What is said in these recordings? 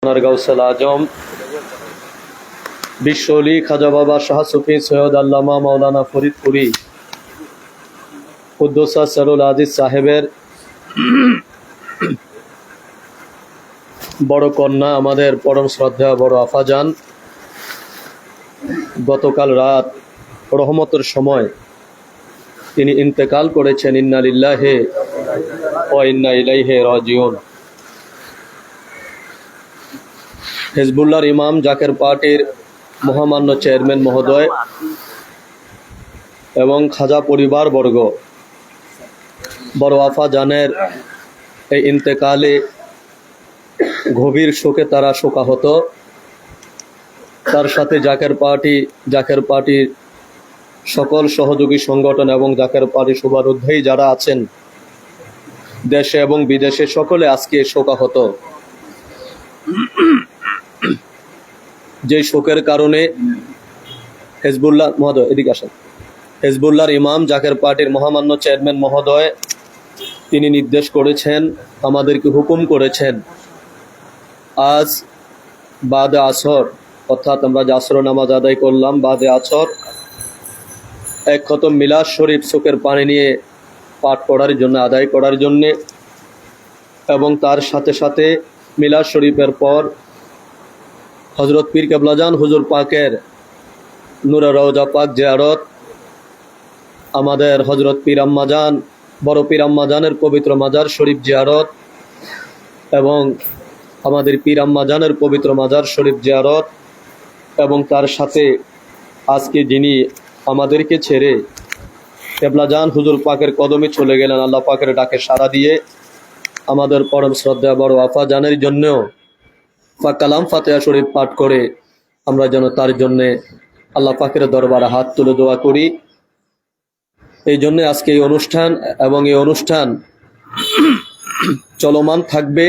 গাউসুল আজম বিশ্বলি খাজা বাবা শাহ সুফি সৈয়দ আল্লামা মাওলানা ফরিদপুরি কুদ্দুস সরুল আজিজ সাহেবের বড় কন্যা, আমাদের পরম শ্রদ্ধা বড় আফাজান গতকাল রাত রহমতের সময় তিনি ইন্তেকাল করেছেন। ইন্না লিল্লাহি ওয়া ইন্না ইলাইহি রাজিউন। হিজবুল্লাহর ইমাম জাকের পার্টির মহামান্য চেয়ারম্যান মহোদয় এবং খাজা পরিবার বর্গ বড় আফাজানের এই ইন্তেকালে গভীর শোকে তারা শোকাহত। তার সাথে জাকের পার্টির সকল সহযোগী সংগঠন এবং জাকের পার্টি শুভারুদ্ধেই যারা আছেন দেশে এবং বিদেশে সকলে আজকে শোকাহত। যে শোকের কারণে হিজবুল্লাহ মহোদয় এদিকে আসেন, হিজবুল্লাহর ইমাম জাকের পার্টির মহামান্য চেয়ারম্যান মহোদয় তিনি নির্দেশ করেছেন, আমাদেরকে হুকুম করেছেন, আজ বাদে আসর অর্থাৎ আমরা যে আসর নামাজ আদায় করলাম, বাদে আসর এক খতম মিলাদ শরীফ চোখের পানি নিয়ে পাঠ করার জন্য, আদায় করার জন্যে, এবং তার সাথে সাথে মিলাদ শরীফের পর হজরত পীর কেবলাজান হুজুর পাকের নূরে রওজা পাক জিয়ারত, আমাদের হজরত পীর আম্মাজান বড় পীর আম্মাজানের পবিত্র মাজার শরীফ জিয়ারত এবং আমাদের পীর আম্মাজানের পবিত্র মাজার শরীফ জিয়ারত, এবং তার সাথে আজকে যিনি আমাদেরকে ছেড়ে কেবলাজান হুজুর পাকের কদমে চলে গেলেন, আল্লাহ পাকের ডাকে সাড়া দিয়ে আমাদের পরম শ্রদ্ধা বড় আফাজানের জন্যও কালাম ফাতিহা শরীফ পাঠ করে আমরা যেন তার জন্যে আল্লাহ পাকের দরবারে হাত তুলে দোয়া করি। এই জন্য আজকে এই অনুষ্ঠান এবং এই অনুষ্ঠান চলমান থাকবে।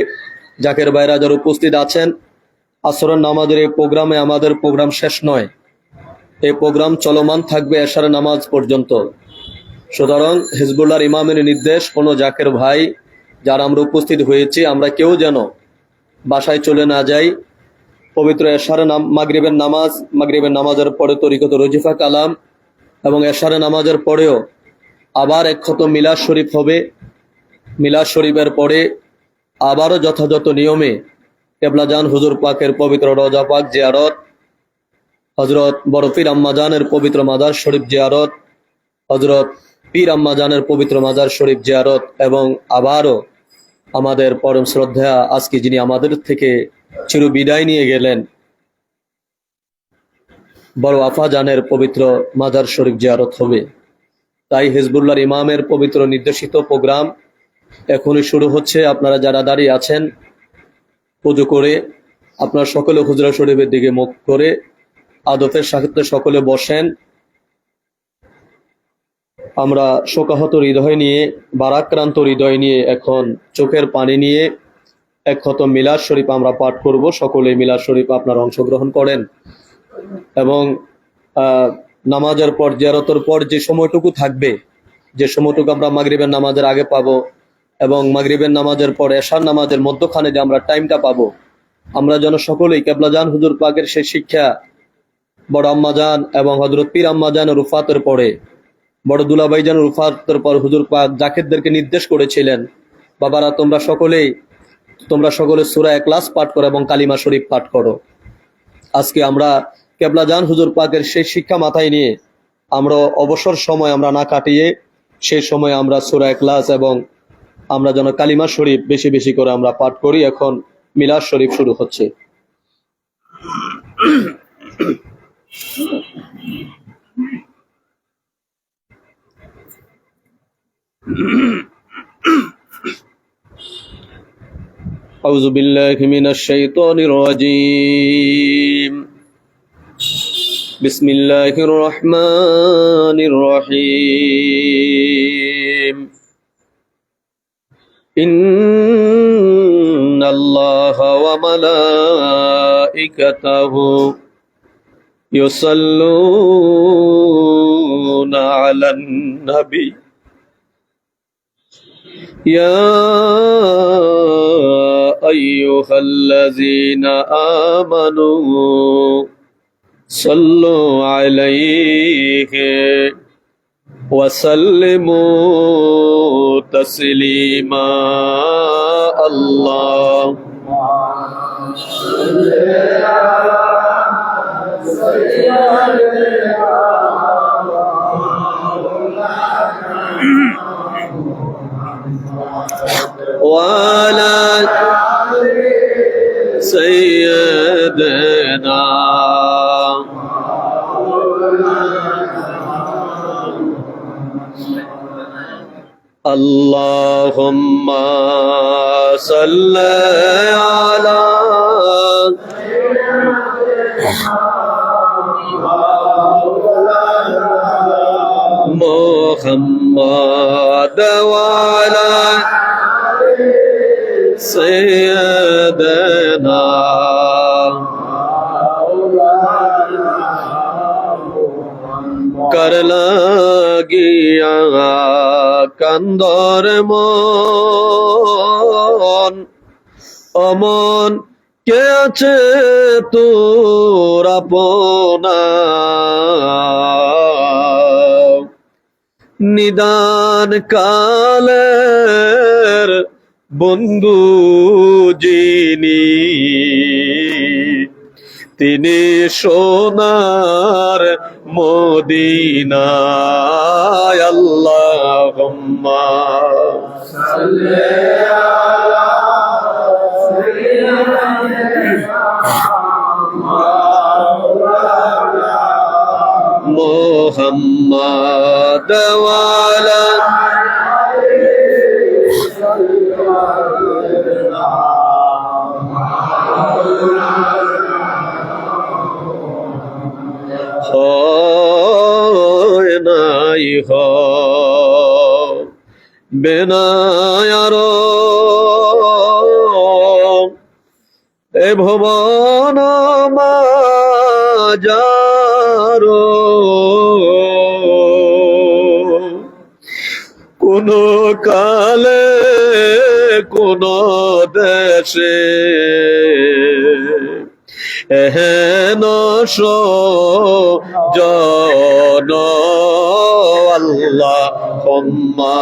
জাকের ভাইরা যারা উপস্থিত আছেন, আসরের নামাজের এই প্রোগ্রামে আমাদের প্রোগ্রাম শেষ নয়, এই প্রোগ্রাম চলমান থাকবে এশার নামাজ পর্যন্ত। সুতরাং হিজবুল্লাহর ইমামের নির্দেশ, কোনো জাকের ভাই যারা আমরা উপস্থিত হয়েছি আমরা কেউ যেন বাসায় চলে না যাই। পবিত্র এশারে মাগরিবের নামাজের পরে তরিকত রজিফা কালাম এবং এশারে নামাজের পরেও আবার এক খতম মিলাদ শরীফ হবে। মিলাদ শরীফের পরে আবারও যথাযথ নিয়মে কেবলাজান হুজুর পাকের পবিত্র রওজা পাক জিয়ারত, হজরত বড় পীর আম্মাজানের পবিত্র মাজার শরীফ জিয়ারত, হজরত পীর আম্মাজানের পবিত্র মাজার শরীফ জিয়ারত, এবং আবারও আমাদের পরম শ্রদ্ধা আজকে যিনি আমাদের থেকে চির বিদায় নিয়ে গেলেন বড় আফাজানের পবিত্র মাজার শরীফ জিয়ারত হবে। তাই হিজবুল্লাহর ইমামের পবিত্র নির্দেশিত প্রোগ্রাম এখনই শুরু হচ্ছে। আপনারা যারা দাঁড়িয়ে আছেন পুজো করে আপনারা সকলে হুজরা শরীফের দিকে মুখ করে আদবের সাথে সকলে বসেন। আমরা শোকাহত হৃদয় নিয়ে, বারাক্রান্ত হৃদয় নিয়ে, এখন চোখের পানি নিয়ে এক খতম মিলাদ শরীফ আমরা পাঠ করব। সকলে মিলাদ শরীফ আপনারা অংশগ্রহণ করেন এবং নামাজের পর জিয়ারতের পর যে সময়টুকু থাকবে, যে সময়টুকু আমরা মাগরিবের নামাজের আগে পাবো এবং মাগরিবের নামাজের পর এশার নামাজের মধ্যখানে যে আমরা টাইমটা পাবো, আমরা যেন সকলেই কেবলাজান হুজুর পাকের সেই শিক্ষা বড় আম্মাজান এবং হজরত পীর আম্মাজানের রুফাতের পরে বড় দুলাভাইজানের রুফাতের পর হুজুর পাক জাকিরদেরকে নির্দেশ করেছিলেন, বাবারা তোমরা সকলে সূরা ইখলাস পাঠ করো এবং কালিমা শরীফ পাঠ করো। আজকে আমরা কেবলাজান হুজুর পাকের সেই শিক্ষা মাথায় নিয়ে আমরা অবসর সময় আমরা না কাটিয়ে সেই সময় আমরা সূরা ইখলাস এবং আমরা যেন কালিমা শরীফ বেশি বেশি করে আমরা পাঠ করি। এখন মিলাদ শরীফ শুরু হচ্ছে। আউযু বিল্লাহি মিনাশ শাইতানির রাজীম। বিসমিল্লাহির রহমানির রহিম। ইন্নাল্লাহা ওয়া মালাইকাতাহু ইউসাল্লুনা আলান নবী يا أيها الذين آمنوا صلوا عليه وسلموا تسليما الله وعلى سيدنا اللهم صل على محمد وعلى سيدنا कर লাগিয়া কান্দর মন অমন কে আছে তোর আপনা নিদান কালের বন্ধু যিনি তিনি সোনার মদিনায় আল্লাহুম্মা সাল্লি আলা মুহাম্মাদ ওয়া আলা নাই বেনায়ার এ ভুবন মাজার কোন কালে কোন দেশে এহেন জন আল্লাহুম্মা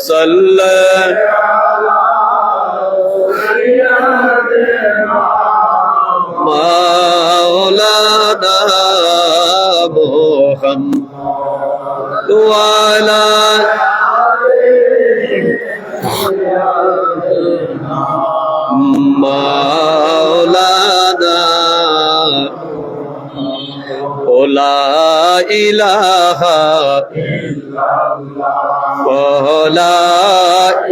সাল্লি মাওলানা মুহাম্মদ ওয়া আলা মাওলানা লা ইলাহা ইল্লাল্লাহ লা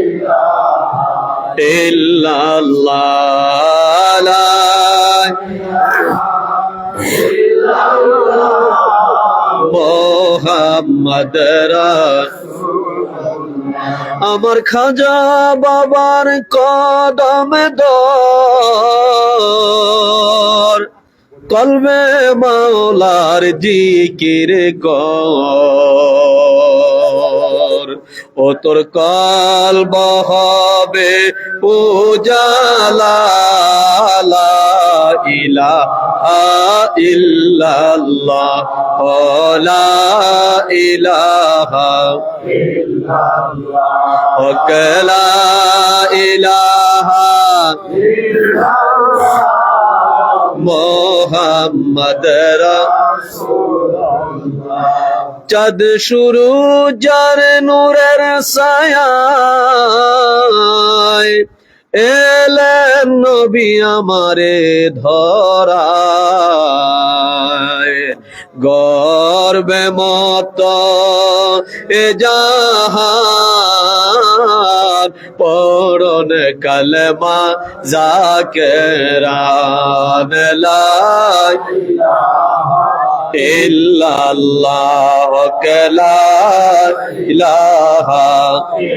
ইলাহা ইল্লাল্লাহ লা মুহাম্মদ আমার খাজা বাবার কদম দর কলবে মাওলার জিকির কর ও তোর কলব হবে উজালা লা ইলাহা ইল্লাল্লাহ লা ইলাহা ইল্লাল্লাহ লা ইলাহা ইল্লাল্লাহ মুহাম্মদ রাসূলুল্লাহ চাঁদ শুরু যার নূরের ছায়ায় এলেন নবী আমারে ধরায় গর্বে মত এ জাহান পড়ন কলমা জাকেরান লা ইলাহা ইল্লাল্লাহ লা ইলাহা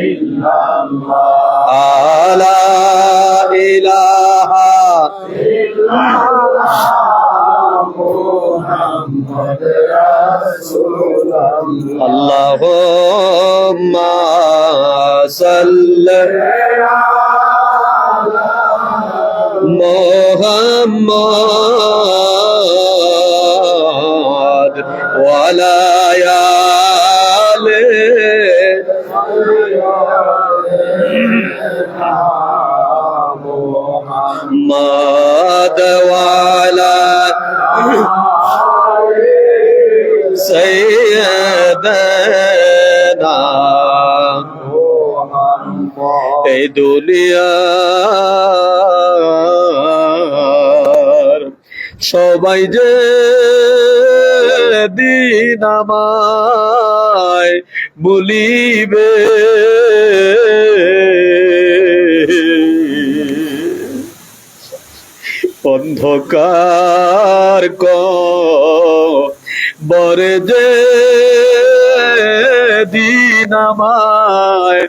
ইল্লাল্লাহ লা ইলাহা ইল্লাল্লাহ মুহাম্মদ আল্লাহুম্মা সাল্লি মুহাম্মাদ ওয়া আলা আলি মুহাম্মাদ ওয়া আলা সাইয়্যিদানা এই দুনিয়ার সবাই যে দিন আমায় বলিবে, অন্ধকার কবরে যে দিন আমায়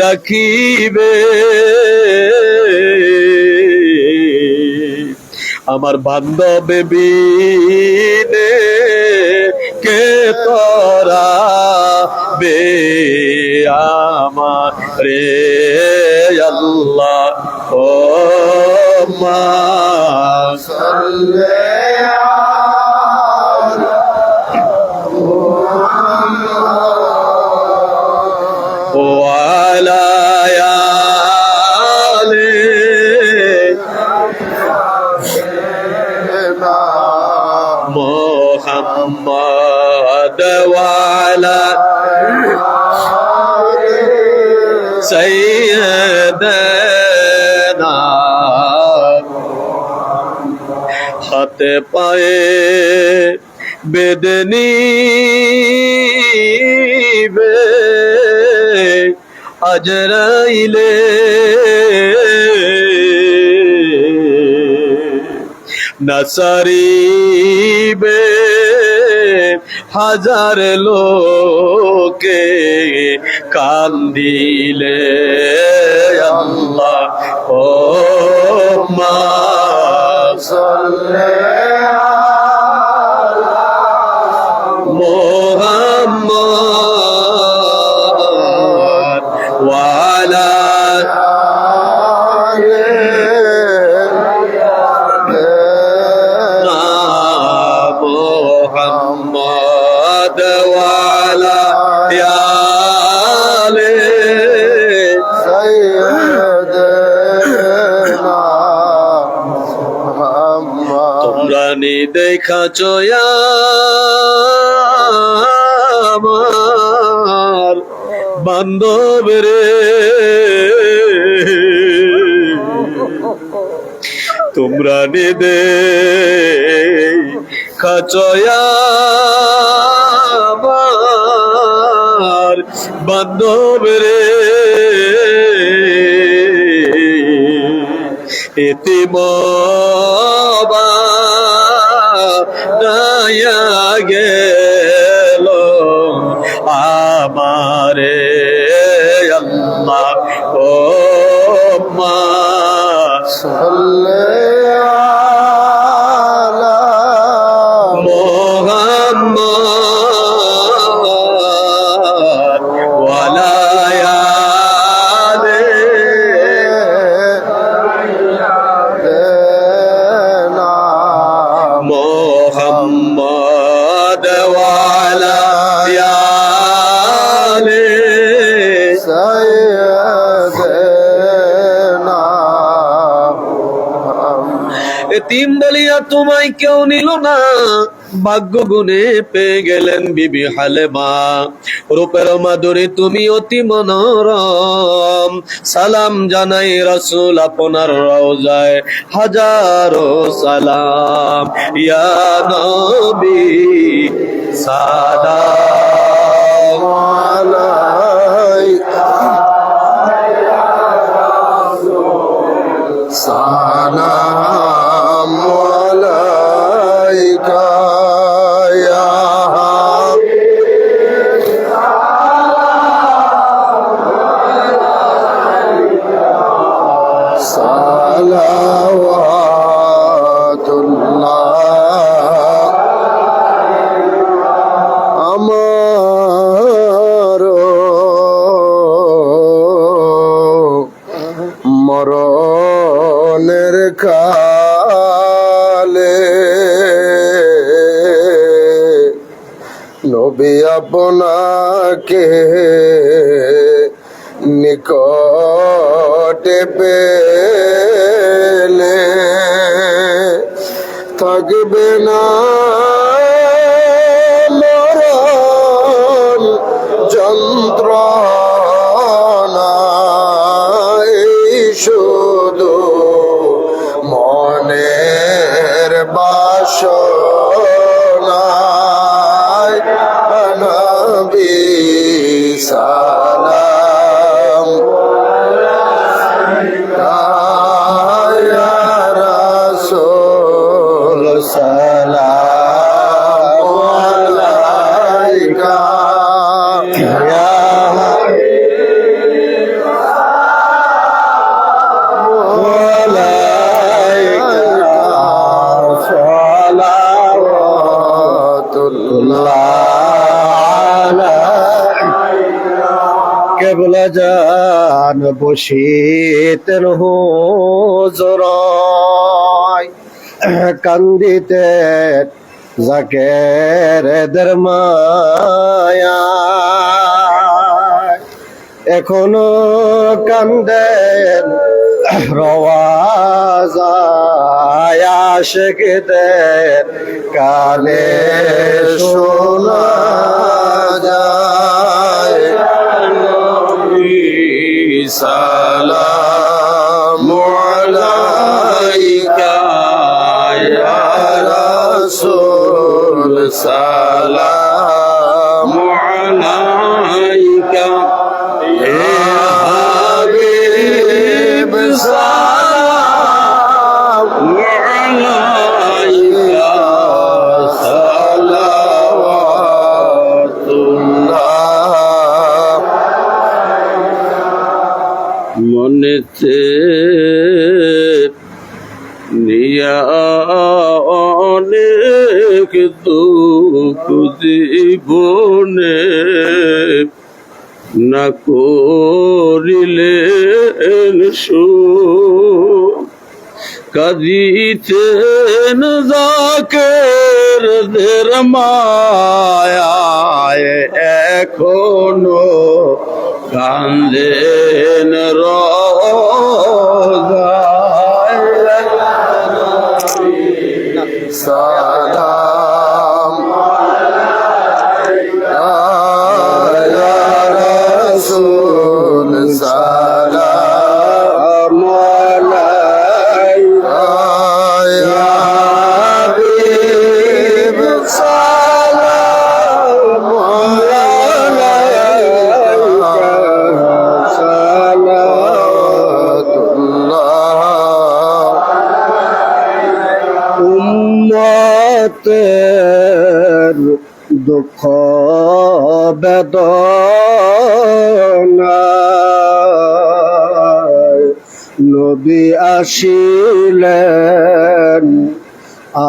রাখিবে, আমার বান্ধব বিনে কে তোরা বে আমার রে আল্লাহ ও মা সাল্লি ওয়ালা আলি মুহাম্মাদ ওয়ালা সাইয়্যিদানা হাতে পায়ে বেদনী বে আজরাইলে, নাসারিবে হাজার লোকে কান্দিলে, আল্লাহ ও মা সাল্লি মুহাম্মাদ ওয়া আলা মুহাম্মাদ ওয়া আলা আলি সাইয়্যিদানা মুহাম্মদ। তোমরা নি দেখাছো আমার বান্ধব রে, তোমরা নি দেখাছো আমার বান্ধব রে, এতিম বানায়া গেল আমারে আল্লাহ ও মা সাল্লি আলা মুহাম্মাদ ওয়া আলা আলি মুহাম্মাদ ওয়া আলা আলি সাইয়্যিদানা। এতিম বলিয়া তোমায় কেউ নিল না, ভাগ্য গুণে পেয়ে গেলেন বিবি হালেমা। রূপের মাধুরী তুমি অতি মনোরম, সালাম জানাই রাসূল আপনার রওজায় হাজারো সালাম। ইয়া নবী সালাম আলাইকা সালাম আলাইকা ইয়া সালাওয়াতুল্লাহ নবী আপনাকে নিকটে পেলে থাকবে না মরণ যন্ত্রণা, শুধু মনের বাসনা। নবী সালাম ইয়া রাসূল সালাম আলাইকা ইয়া কেবলা জান বসিতেন হুজুরায়, কান্দিতেন জাকেরদের মায়ায়, এখনো কান্দেন রওয়াজায় আশিকদের কানে শোনা যায়। সালামু আলাইকা ইয়া রাসূল সালামু আলাইকা ইয়া হাবিব সালামু আলাইকা সালাওয়াতুল্লাহ। মনেতে নিয়া অনেক দুঃখ জীবনে না করিলেন সুখ, কাঁদিতেন জাকেরদের মায়ায়, এখনো কান্দেন রওজায়। সালাম আলাইকা ইয়া রাসূল সালাম আলাইকা ইয়া হাবিব সালাম আলাইকা সালাওয়াতুল্লাহ। উম্মতের দুঃখ বেদনা নবী আসিলেন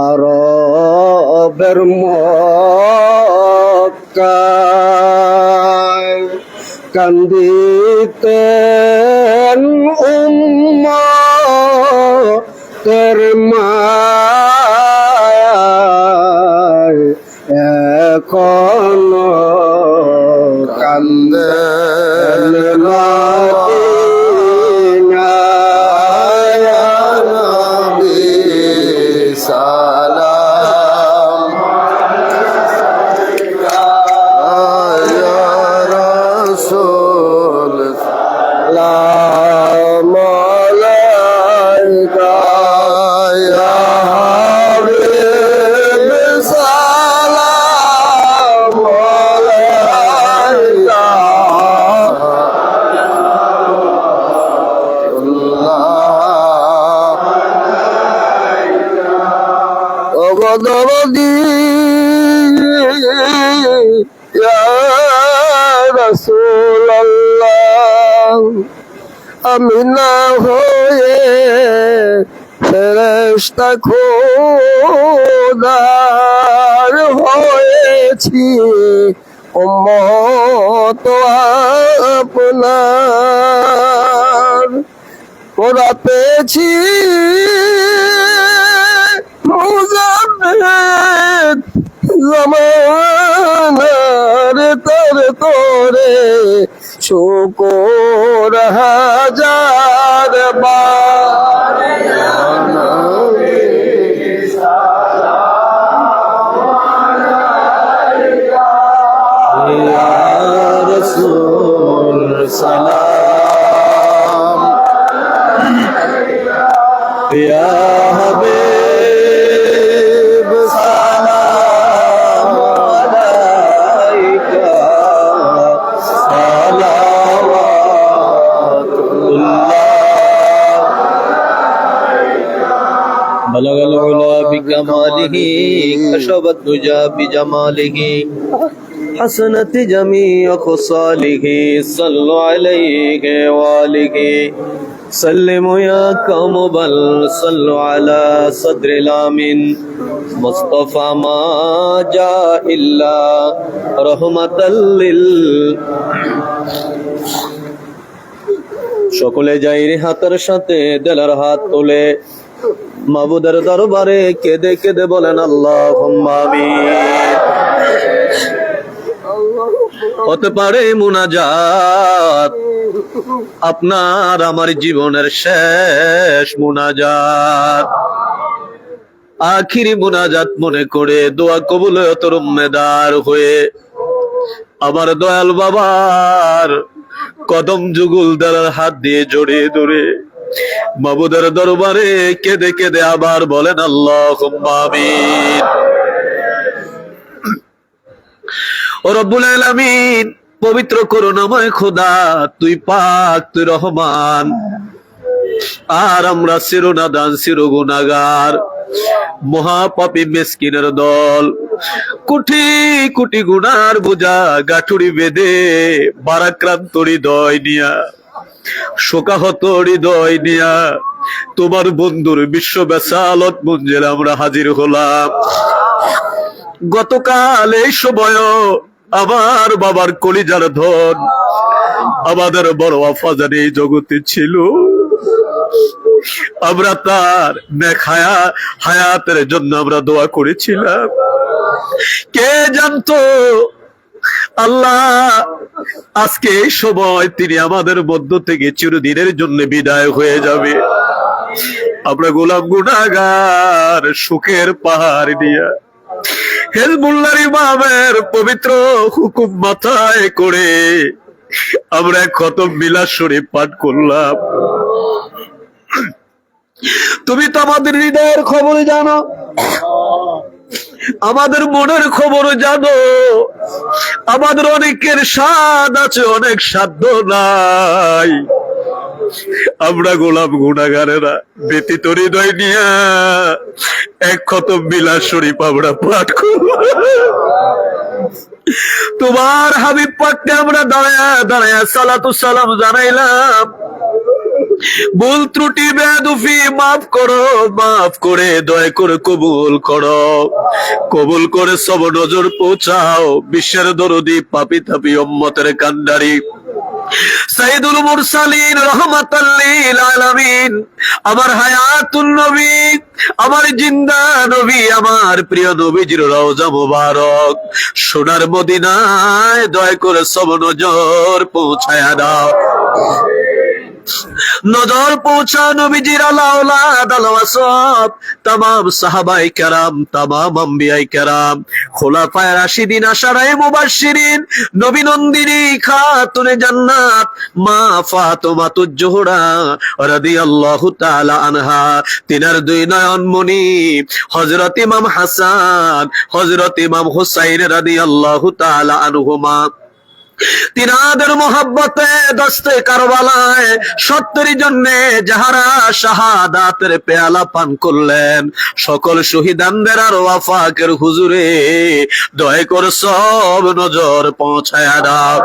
আরবের মক্কায়, কান্দিতেন উম্মতের মায়ায়, এখনো কান্দেন মদিনায়। নবী সালাম আলাইকা ইয়া রাসূল সালাম আলাইকা ইয়া হাবিব সালাম আলাইকা। ওগদবদি ইয়া রাসূলুল্লাহ, আমি না হয়ে ফেরেশতা খোদার হয়েছি, উম্মত আপনার। ওরা পেয়েছি মুজাম্মিল জামানা করে শুকর হাজার বার ইয়া রাসূল সালাম, ইয়া হাবিব সালাম আলাইকা, সালাওয়াতুল্লাহ। بلغ العلا بكماله كشف الدجى بجماله حسنت جميع خصاله صلوا عليه وآله سلموا يا قوم بل صلوا على صدر الآمن مصطفى ما جاء إلا رحمة لل সকলে যাইরে হাতের সাথে দেলার হাত তোলে মাবুদের দরবারে কেঁদে কেঁদে বলেন আল্লাহুম্মা আমিন। হতে পারে মুনাজাত আপনার আমার জীবনের শেষ মুনাজাত, আখিরি মুনাজাত মনে করে দোয়া কবুলিয়তের উম্মেদার হয়ে আমার দয়াল বাবার কদম যুগল দ্বারার হাত দিয়ে জড়িয়ে ধরে মাবুদের দরবারে কেঁদে কেঁদে আবার বলেন আল্লাহুম্মা আমিন। ও রব্বুল আলামিন, পবিত্র করুণাময় খোদা, তুই পাক, তুই রহমান, আর আমরা চিরনাদান চিরগুনাহগার মহাপাপী মিসকিনের দল। কোটি কোটি গুনার বোঝা গাঠুরি বেঁধে বারাক্রান্ত হৃদয় নিয়া, শোকাহত হৃদয় নিয়া তোমার বন্ধুর বিশ্ব বেসালত মঞ্জিলে আমরা হাজির হলাম। গতকাল এই সময় আমার বাবার কলিজার ধন, আমাদের বড় আফাজান এই জগতে ছিল। আমরা তার নেক হায়াতের জন্য আমরা দোয়া করেছিলাম। কে জানতো আল্লাহ আজকে এই সময় তিনি আমাদের মধ্য থেকে চিরদিনের জন্য বিদায় হয়ে যাবে। আমরা গোলাম গুনাহগার সুখের পাহাড় দিয়া হেজবুল্লাহর ইমামের পবিত্র হুকুম মাথায় করে আমরা খতম মিলাদ শরীফ পাঠ করলাম। তুমি তো আমাদের হৃদয়ের খবর জানো, আমাদের মনের খবর জানো। আমাদের অনেকের স্বাদ আছে, অনেক সাধ্য নাই। আমরা গোলাম গুনাহগারেরা ব্যতীত হৃদয় নিয়া এক খতম মিলাদ শরীফ আমরা পাঠ করব। তোমার হাবিব পাককে আমরা দাঁড়ায়া দাঁড়ায়া সালাতু সালাম জানাইলাম। ভুল ত্রুটি বেয়াদবি মাফ করো, মাফ করে দয়া করে কবুল করো, কবুল করে সব নজর পৌঁছাও বিশ্বের দরদি পাপী তাপী উম্মতের কান্ডারি সাইয়্যিদুল মুরসালিন রাহমাতাল লিল আলামিন, আমার হায়াতুন নবী, আমার জিন্দা নবী, আমার প্রিয় নবীজির রওজা মুবারক সোনার মদিনায় দয়া করে সব নজর পৌঁছায়া দাও। নজর পৌঁছা নবীজির আলাউলাদ আলওয়াসব तमाम সাহাবায়ে কেরাম, तमाम আম্বিয়ায়ে কেরাম, খোলাফায়ে রাশিদিন, আশারায়ে মুবাশশিরিন, নবী নন্দিনী খাতুনে জান্নাত মা ফাতিমাতুজ জোহরা রাদিয়াল্লাহু তাআলা আনহা, তিনার দুই নয়নমণি হযরত ইমাম হাসান, হযরত ইমাম হুসাইন রাদিয়াল্লাহু তাআলা আনহুমা, তিনাদের মোহাব্বতে দস্তে কারবালায় 70 জন্যে যাহারা শাহাদাতের পেয়ালা পান করলেন, সকল শহীদানদের আর ওয়াফাকের হুজুরে দয়া করে সব নজর পৌঁছায়া দাও।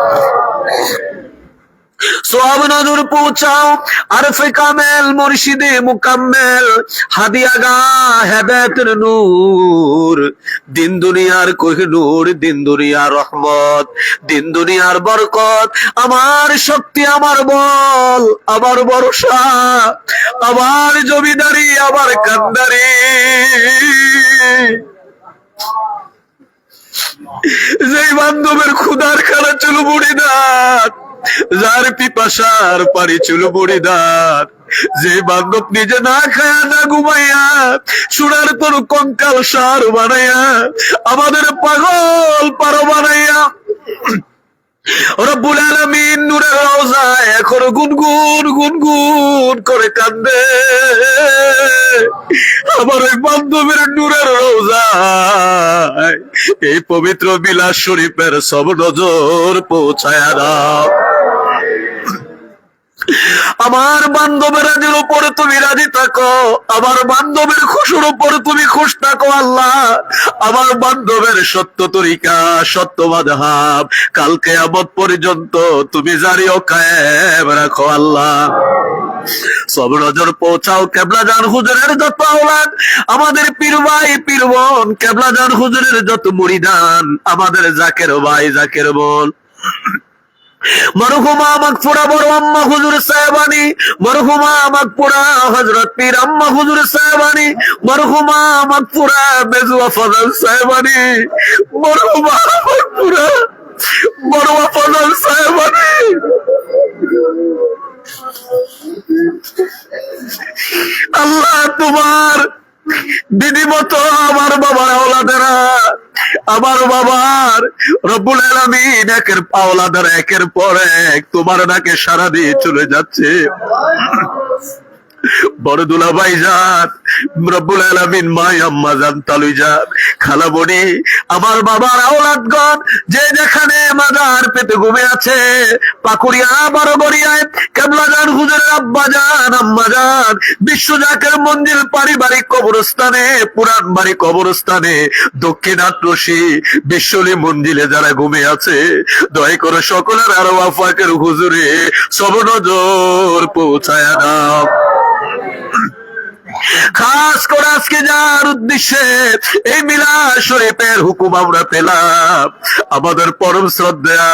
সব নজর পৌঁছাও আরফে কামেল, মুর্শিদে মুকাম্মেল, হাদিয়াগা হেদায়েতের নূর, দিন দুনিয়ার কোহিনূর, দিন দুনিয়ার রহমত, দিন দুনিয়ার বরকত, আমার শক্তি, আমার বল, আমার ভরসা, আমার জমিদারি, আমার কান্দারি। যেই বান্ধবের ক্ষুধার খানা চুল বুড়ি দাঁত, যার পিপাসার পারি চুল বুড়ি দাঁত, যে বান্ধব নিজে না খায়া না ঘুমাইয়া সোনার তোর কঙ্কাল সার বানাইয়া আমাদের পাগল পারো বানাইয়া রব্বুল আলামিন নূরের রওজায় এখন গুনগুন গুনগুন করে কান্দে। আমার ওই বান্ধবের নূরের রওজায় এই পবিত্র বিলাস শরীফের সব নজর পৌঁছায়া দাও। আমার বান্ধবের রাজির উপরে তুমি রাজি থাকো, আমার বান্ধবের খুশির উপরে তুমি খুশ থাকো আল্লাহ। আমার বান্ধবের সত্য তরিকা সত্য মাযহাব কাল কিয়ামত পর্যন্ত তুমি জারি ও কায়েম রাখো আল্লাহ। সব নজর পৌঁছাও কেবলা জান হুজুরের যত আওলাদ, আমাদের পীর ভাই পীর বোন, কেবলা জান হুজুরের যত মুরিদান, আমাদের জাকের ভাই জাকের বোন, মরহুমা মাগফুরা বড় আম্মা হুজুর সাহেবানী, মরহুমা মাগফুরা হযরত পীর আম্মা হুজুর সাহেবানী, মরহুমা মাগফুরা বেজুয়া ফজল সাহেবানী, মরহুমা মাগফুরা বড়ুয়া ফজল সাহেবানী। আল্লাহ তোমার বিধি মতো আমার বাবার আওলাদেরা, আমার বাবার রব্বুল আলামিন একের আওলাদের একের পর এক তোমার ডাকে সারা দিয়ে চলে যাচ্ছে। বড় দুলা ভাই যান, রব্বুল আলামিন মাই আম্মা জান তালুই যান, খালা বড়ি, আমার বাবার আওলাদগণ যে যেখানে মাজার পেতে ঘুমে আছে, পাকুড়িয়া বড়গড়িয়ায় কেবলা জান হুজুরের আব্বা জান আম্মা জান, বিশ্ব জাকের মঞ্জিল পারিবারিক কবরস্থানে, পুরান বাড়ি কবরস্থানে, দক্ষিণ আটরশি বিশ্বলি মঞ্জিলে যারা ঘুমে আছে, দয়া করে সকলের আরো আফাকের হুজুরে সব নজর পৌঁছায়া দাও। খাস করে আজকে যার উদ্দেশ্যে এই মিলাদ শরীফের হুকুম আমরা পেলাম, আমাদের পরম শ্রদ্ধা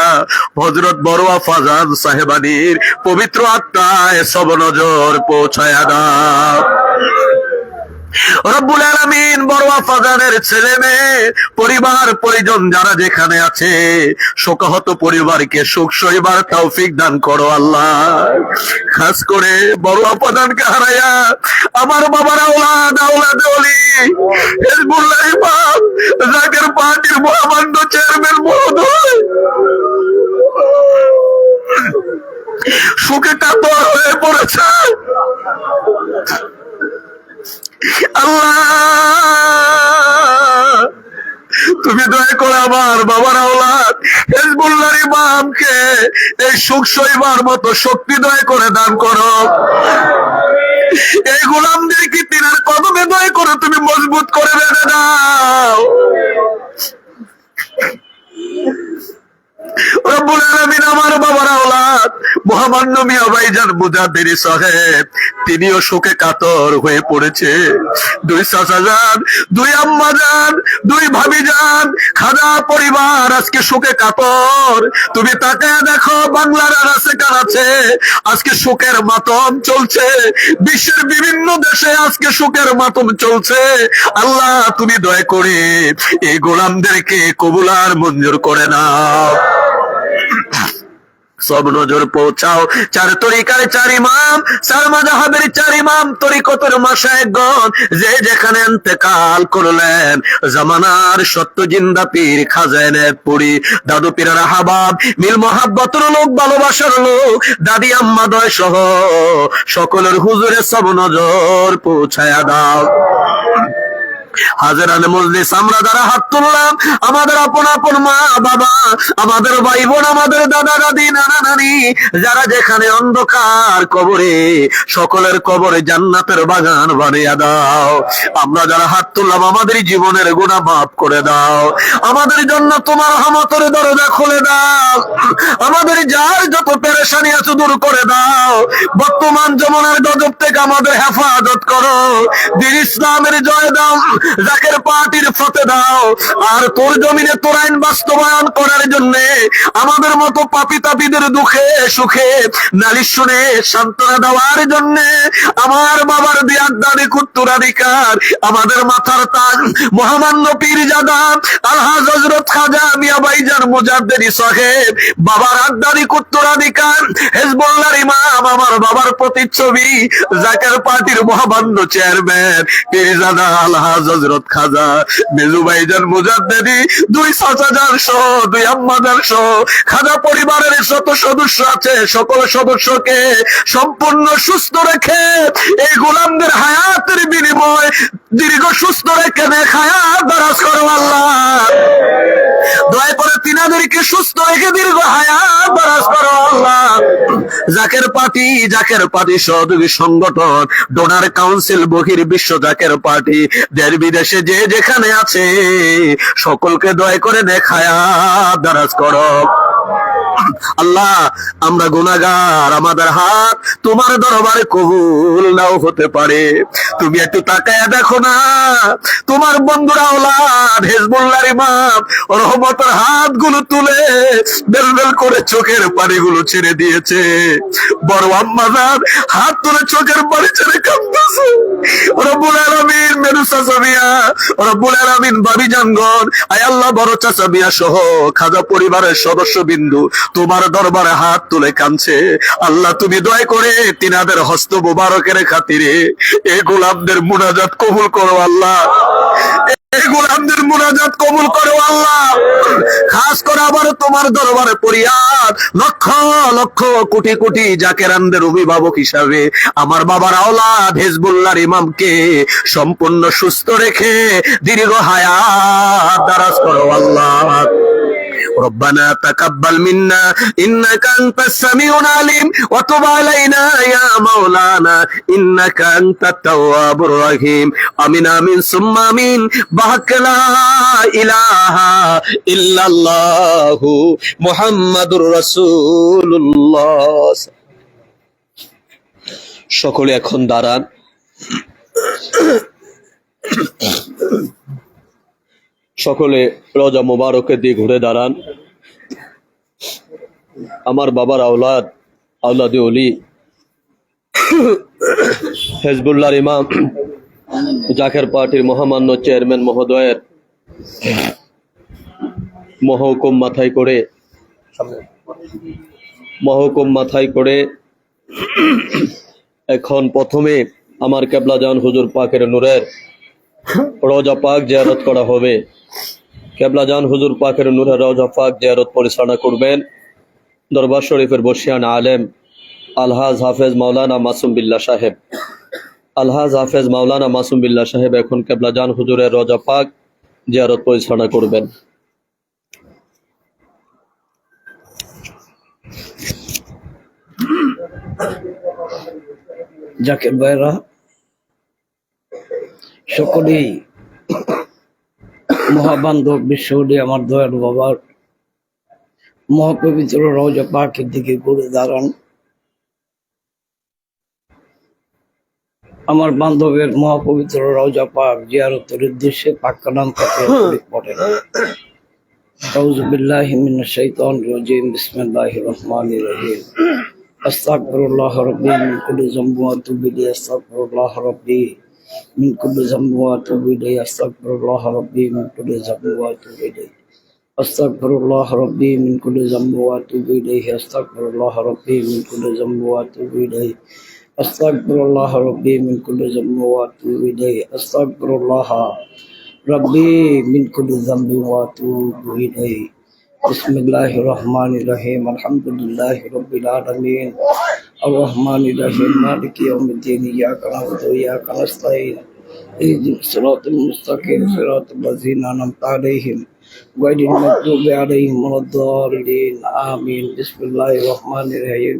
হযরত বড়ুয়া ফাজান সাহেবানীর পবিত্র আত্মায় সব নজর পৌঁছায়া দাও। রব্বুল আলামিন বড়ুয়া ফাজানের ছেলে মেয়ে পরিবার পরিজন যারা যেখানে আছে, শোকাহত পরিবারকে সুখ সইবার তৌফিক দান করো আল্লাহ। খাস করে বড়ুয়া ফাজানকে হারাইয়া আমার বাবার আওলাদ আওলাদ ওলি হিজবুল্লাহ ইমাম জাকের পার্টির মহামান্য চেয়ারম্যান মহোদয় সুখে কাতর হয়ে পড়েছে। আল্লাহ তুমি দয়া করে আমার বাবার আওলাদ হিজবুল্লাহর ইমামকে এই সুখ সইবার মতো শক্তি দয়া করে দান করো। এই গোলামদেরকে তিনার কদমে দয়া করে তুমি মজবুত করে বেঁধে দাও। রব্বুল আলামিন আমার বাবার আওলাদ মহামান্য মিয়া ভাইজান মুজাদ্দিদি সাহেব, তিনিও শোকে কাতর হয়ে পড়েছে। দুই চাচা যান, দুই আম্মা যান, দুই ভাবি যান, খাজা পরিবার আজকে শোকে কাতর। তুমি তাকে দেখো বাংলার আনাচে কানাচে আজকে শোকের মাতম চলছে, বিশ্বের বিভিন্ন দেশে আজকে শোকের মাতম চলছে। আল্লাহ তুমি দয়া করে এই গোলামদেরকে কবুলার মঞ্জুর করে নাও। সব নজর পৌঁছাও চার তরিকার চার ইমাম, চার মাযহাবের চার ইমাম, তরিকতের মাশায়েখগণ যে যেখানে ইন্তেকাল করলেন, জামানার সত্য জিন্দা পীর খাজা এনায়েতপুরী, দাদু পীরের আহবাব, মিল মহাব্বতের লোক, ভালোবাসার লোক, দাদি আম্মা দয় সহ সকলের হুজুরে সব নজর পৌঁছায়া দাও। হাজারান মজলিস আমরা যারা হাত তুললাম, আমাদের আপন আপন মা বাবা, আমাদের ভাই বোন, আমাদের দাদা দাদি নানা নানি, যারা যেখানে অন্ধকার কবরে, সকলের কবরে জান্নাতের বাগান বানিয়ে দাও। আমরা যারা হাত তুললাম আমাদের জীবনের গুনাহ মাফ করে দাও, আমাদের জন্য তোমার রহমতের দরজা খুলে দাও, আমাদের যার যত পেরেশানি আছে দূর করে দাও। বর্তমান জমানার গজব থেকে আমাদের হেফাজত করো, দ্বীন ইসলামের জয় দাও। জাকের পার্টির ফতে দাও, আর তোর জমিনে তোর আইন বাস্তবায়ন করার জন্য আমাদের মতো পাপী তাপীদের দুঃখে সুখে নালিশ শুনে সান্ত্বনা দেওয়ার জন্য আমার বাবার দিয়াদারি উত্তরাধিকার আমাদের মাথার তাজ মহামান্য পীরজাদা আলহাজ হযরত খাজা মিয়া ভাইজান মুজাদ্দেদি সাহেব, বাবার আদারি উত্তরাধিকার হেজবুল্লাহর ইমাম আমার বাবার প্রতিচ্ছবি জাকের পার্টির মহামান্য চেয়ারম্যান পীরজাদা আলহাজ হযরত খাজা মেজু ভাইজান মুজাদ্দেদি, দুই চাচাজান সহ দুই আম্মাজান সহ খাজা পরিবারের যত সদস্য আছে সকল সদস্যকে সম্পূর্ণ সুস্থ রেখে এই গোলামদের হায়াতের বিনিময় দীর্ঘ সুস্থ রেখে হায়াত দারাজ করো আল্লাহ। দয়া করে তিনাদেরকে সুস্থ রেখে দীর্ঘ হায়াত দারাজ করো আল্লাহ। জাকের পার্টি সহযোগী সংগঠন ডোনার কাউন্সিল বহির্বিশ্ব জাকের পার্টি দেশ বিদেশে যে যেখানে আছে সকলকে দয়া করে হায়াত দারাজ করো আল্লাহ। আমরা গুনাহগার, আমাদের হাত তোমার দরবারে কবুল নাও হতে পারে। তুমি একটু তাকায়া দেখো না, তোমার বন্ধুরা ওলাদ হেজবুল্লাহর ইমাম রহমতের হাতগুলো তুলে বেলবেল করে চোখের পানিগুলো ছেড়ে দিয়েছে। বড় আম্মাজান হাত তুলে চোখের পানি ছেড়ে কাঁদতেছে। রব্বুল আলামিন মেরু চাচা মিয়া, রব্বুল আলামিন ভাবি জানগণ, আয় আল্লাহ বড় চাচা মিয়া সহ খাজা পরিবারের সদস্য বিন্দু তোমার দরবারে হাত তুলে কাঁদছে। আল্লাহ তুমি দয়া করে তিনাদের হস্ত মোবারকের খাতিরে এই গোলামদের মুনাজাত কবুল করো আল্লাহ, এই গোলামদের মুনাজাত কবুল করো আল্লাহ। খাস করে আবার তোমার দরবারে পরিয়াদ লক্ষ লক্ষ কোটি কোটি জাকেরানদের অভিভাবক হিসাবে আমার বাবার আওলাদ হেজবুল্লাহর ইমামকে সম্পূর্ণ সুস্থ রেখে দীর্ঘ হায়াত দারাজ করো আল্লাহ। ربنا تقبل منا إنك أنت السميع العليم وتب علينا يا مولانا إنك أنت التواب الرحيم آمين آمين ثم آمين بحق لا إله إلا الله محمد رسول الله। সকলে এখন দাঁড়ান। সকলে রোজা মোবারকের দিয়ে ঘুরে দাঁড়ান। আমার বাবার আওলাদে ওলি হেজবুল্লাহর ইমাম জাকের পার্টির মহামান্য চেয়ারম্যান মহোদয়ের মহকুম মাথায় করে এখন প্রথমে আমার কেবলাজান হুজুর পাকের নূরের রওজা পাক জিয়ারত করা হবে। কেবলাজান হুজুর পাকের নূরের রওজা পাক জিয়ারত পরিচালনা করবেন দরবার শরীফের বর্ষিয়ান আলেম আলহাজ হাফেজ মাওলানা মাসুম বিল্লাহ সাহেব। আলহাজ হাফেজ মাওলানা মাসুম বিল্লাহ সাহেব এখন কেবলাজান হুজুরের রওজা পাক জিয়ারত পরিচালনা করবেন। জাকির ভাইরা সকলেই মহাবান্ধব বিশ্বলি আমার দয়ালু বাবার মহাপবিত্র রওজা পাকের দিকে ঘুরে দাঁড়ান। আমার বান্ধবের মহাপবিত্র রওজা পাক জিয়ারতের উদ্দেশ্যে পাক কালাম থেকে পড়েন। আউযু বিল্লাহি মিনাশ শাইতানির রাজিম বিসমিল্লাহির রহমানির রহিম আস্তাগফিরুল্লাহ রাব্বি মিন কুল্লি যামবি ওয়া আতুবু ইলাইহি আস্তাগফিরুল্লাহ রাব্বি من كل ذنب واتوب اليه استغفر الله ربي من كل ذنب واتوب اليه استغفر الله ربي من كل ذنب واتوب اليه استغفر الله ربي من كل ذنب واتوب اليه استغفر الله ربي من كل ذنب واتوب اليه استغفر الله ربي من كل ذنب واتوب اليه بسم الله الرحمن الرحيم الحمد لله رب العالمين الرحمن الرحيم مالك يوم الدين إياك نعبد وإياك نستعين اهدنا الصراط المستقيم صراط الذين أنعمت عليهم غير المغضوب عليهم ولا الضالين آمين بسم الله الرحمن الرحيم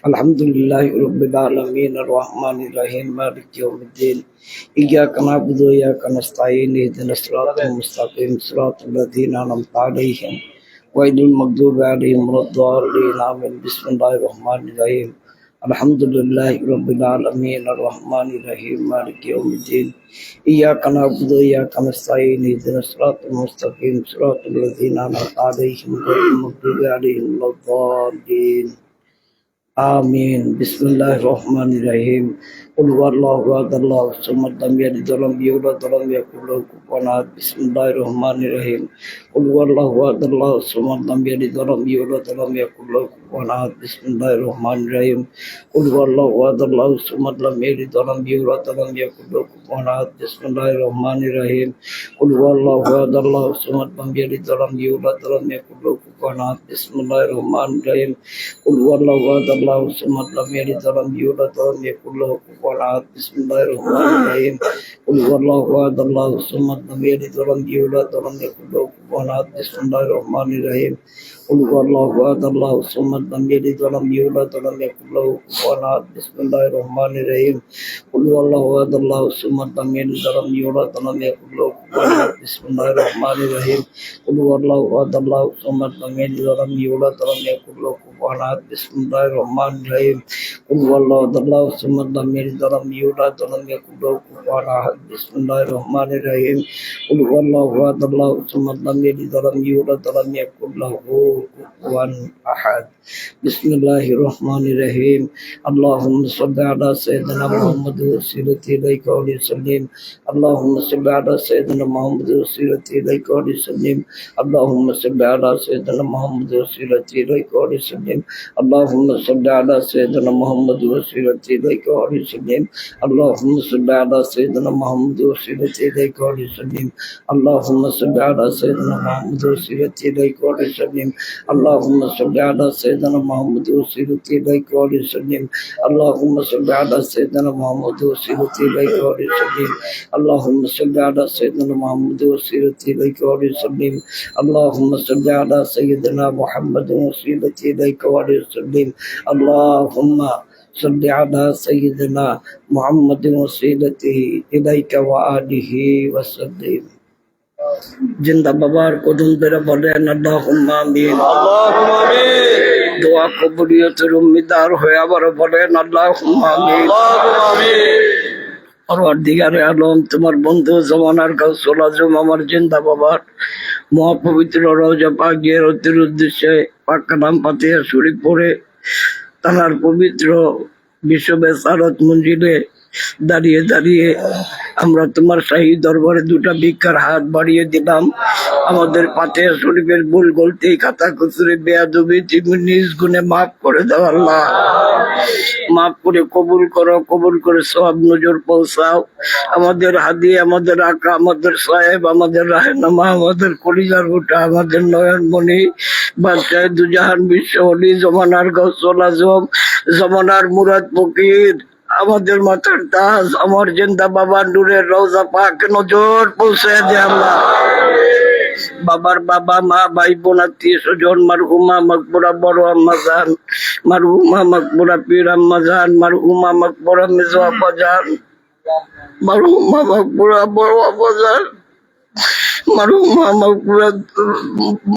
الحمد لله رب العالمين الرحمن الرحيم مالك يوم الدين إياك نعبد وإياك نستعين اهدنا الصراط المستقيم صراط الذين أنعمت عليهم غير المغضوب عليهم ولا الضالين آمين بسم الله الرحمن الرحيم আলহামদুলিল্লাহ রাব্বিল আলামিন আর রহমানির রহিম মালিকি ইয়াউমিদ্দিন ইয়্যাকা না'বুদু ওয়া ইয়্যাকা নাস্তাঈন ইহদিনাস সিরাতাল মুস্তাকিম সিরাতাল লাযীনা আন'আমতা আলাইহিম গায়রিল মাগদুবি আলাইহিম ওয়ালাদ-দাল্লিন আমিন বিসমিল্লাহির রহমানির রহিম কুল হুয়াল্লাহু আহাদ আল্লাহু সামাদ লাম ইয়ালিদ ওয়া লাম ইউলাদ ওয়া লাম ইয়াকুল লাহু কুফুওয়ান আহাদ বিসমিল্লাহির রহমানির রহিম কুল হুয়াল্লাহু আহাদ আল্লাহু সামাদ লাম ইয়ালিদ ওয়া লাম ইউলাদ ওয়া লাম ইয়াকুল লাহু কুফুওয়ান আহাদ বিসমিল্লাহির রহমানির রহিম কুল হুয়াল্লাহু আহাদ আল্লাহু সামাদ লাম ইয়ালিদ ওয়া লাম ইউলাদ ওয়া লাম ইয়াকুল লাহু কুফুওয়ান আহাদ বিসমিল্লাহির রহমানির রহিম কুল হুয়াল্লাহু আহাদ আল্লাহু সামাদ লাম ইয়ালিদ ওয়া লাম ইউলাদ ওয়া লাম ইয়াকুল লাহু কুফুওয়ান আহাদ বিসমিল্লাহির রহমানির রহিম কুল হুয়াল্লাহু আহাদ আল্লাহু সামাদ লাম ইয়ালিদ ওয়া লাম ইউলাদ ওয়া লাম ইয়াকুল লাহু কুফুওয়ান আহাদ বিসমিল্লাহির রহমানির রহিম কুল হুয়াল্লাহু আহাদ আল্লাহু সামাদ লাম ইয়ালিদ ওয়া লাম ইউলাদ ওয়া লাম ইয়াকুল লাহু কুফুওয়ান আহাদ বিসমিল্লাহির রহমানির রহিম কুল হুয়াল্লাহু আহাদ আল্লাহু সামাদ লাম ইয়ালিদ ওয়া লাম ইউলাদ ওয়া লাম ইয়াকুল লাহু কুফুওয়ান আহাদ বিসমিল্লাহির রহমানির রহিম কুল হুয়াল্লাহু আহাদ আল্লাহু সামাদ লাম ইয়ালিদ ওয়া লাম ইউলাদ ওয়া লাম ইয়াকুল লাহু কুফুওয়ান আহাদ বিসমিল্লাহির রহমানির রহিম কুল হুয়াল্লাহু আহাদ আল্লাহু সামাদ লাম ইয়ালিদ ওয়া লাম ইউলাদ ওয়া লাম ইয়াকুল লাহু কুফুওয়ান আহাদ বিসমিল্লাহির রহমানির রহিম কুল হুয়াল্লাহু আহাদ আল্লাহু সামাদ লাম ইয়ালিদ ওয়া লাম ইউলাদ ওয়া লাম ইয়াকুল লাহু কুফুওয়ান আহাদ বিসমিল্লাহির রহমানির রহিম কুল হুয়াল্লাহু আহাদ আল্লাহু সামাদ লাম ইয়ালিদ ওয়া লাম ইউলাদ ওয়া লাম ইয়াকুল লাহু কুফুওয়ান আহাদ বিসমিল্লাহির রহমানির রহিম আল্লাহুম্মা সাল্লি আলা সাইয়্যিদিনা মুহাম্মাদ ওয়াসিলাতি ইলাইকা ওয়া সাল্লিম আল্লাহুম্মা সাল্লি আলা সাইয়্যিদিনা মুহাম্মাদ ওয়াসিলাতি ইলাইকা ওয়া সাল্লিম আল্লাহুম্মা সাল্লি আলা সাইয়্যিদিনা মুহাম্মাদ ওয়াসিলাতি ইলাইকা ওয়া সাল্লিম আল্লাহুম্মা সাল্লি আলা সাইয়্যিদিনা মুহাম্মাদ ওয়াসিলাতি ইলাইকা ওয়া সাল্লিম আল্লাহুম্মা সাল্লি আলা সাইয়্যিদিনা মুহাম্মাদ ওয়াসিলাতি ইলাইকা ওয়া সাল্লিম আল্লাহুম্মা সাল্লি আলা সাইয়্যিদিনা মুহাম্মাদ ওয়াসিলাতি ইলাইকা ওয়া সাল্লিম আল্লাহুম্মা সাল্লি আলা সাইয়্যিদিনা মুহাম্মাদ ওয়াসিলাতি ইলাইকা ওয়া সাল্লিম আল্লাহুম্মা সাল্লি আলা সাইয়্যিদিনা মুহাম্মাদ ওয়াসিলাতি ইলাইকা ওয়া সাল্লিম আল্লাহুম্মা সাল্লি আলা সাইয়্যিদিনা মুহাম্মাদ ওয়াসিলাতি ইলাইকা ওয়া সাল্লিম আল্লাহুম্মা সাল্লি আলা সাইয়্যিদিনা মুহাম্মাদ ওয়াসিলাতি ইলাইকা ওয়া সাল্লিম আল্লাহুম্মা সাল্লি আলা সাইয়্যিদিনা মুহাম্মাদ ওয়াসিলাতি ইলাইকা ওয়া আলিহি ওয়া সাল্লিম জিন্দা বাবার কদম ধরে বলেন আল্লাহুম্মা আমিন আল্লাহুম্মা আমিন। দোয়া কবুলিয়তের উম্মিদার হয়ে আবার বলেন আল্লাহুম্মা আমিন আল্লাহুম্মা আমিন। পরওয়ারদিগারে আলম তোমার বন্ধু জমানার গাউসুল আজম আমার জিন্দা বাবার মহাপবিত্র রওজা পাক জিয়ারতের উদ্দেশ্যে পাক কালাম ফাতিহা শরীফ পড়ে তার পবিত্র বিশ্ব বেসারত মঞ্জিলে দাঁড়িয়ে দাঁড়িয়ে আমরা তোমার শাহী দরবারে দুটা ভিক্ষার হাত বাড়িয়ে দিলাম। আমাদের ফাতিহা শরীফের ভুল গলতি খাতা কুসুরে বেয়াদবি তুমি নিজ গুণে মাফ করে দাও আল্লাহ। মাফ করে কবুল করো, কবুল করে সওয়াব নজর পৌঁছাও। আমাদের হাদি, আমাদের আকা, আমাদের সাহেব, আমাদের রাহেনামা, আমাদের কলিজার গোটা, আমাদের নয়নমণি বাদশাহ দুজাহান বিশ্ব অলি জমানার গাউসুল আজম জমানার মুরাদ ফকির আমাদের মাথার তাজ আমার জিন্দা বাবা নূরের রওজা পাক নজর পৌঁছে দে আল্লাহ। বাবার বাবা মা ভাই বোন আত্মীয় স্বজন মারহুমা মকবুরা বড় আম্মাজান, মারহুমা মকবুরা পীর আম্মাজান, মারহুমা মকবুরা মেজো আব্বাজান, মারহুমা মকবুরা বড় আব্বাজান, মারহুমা মকবুরা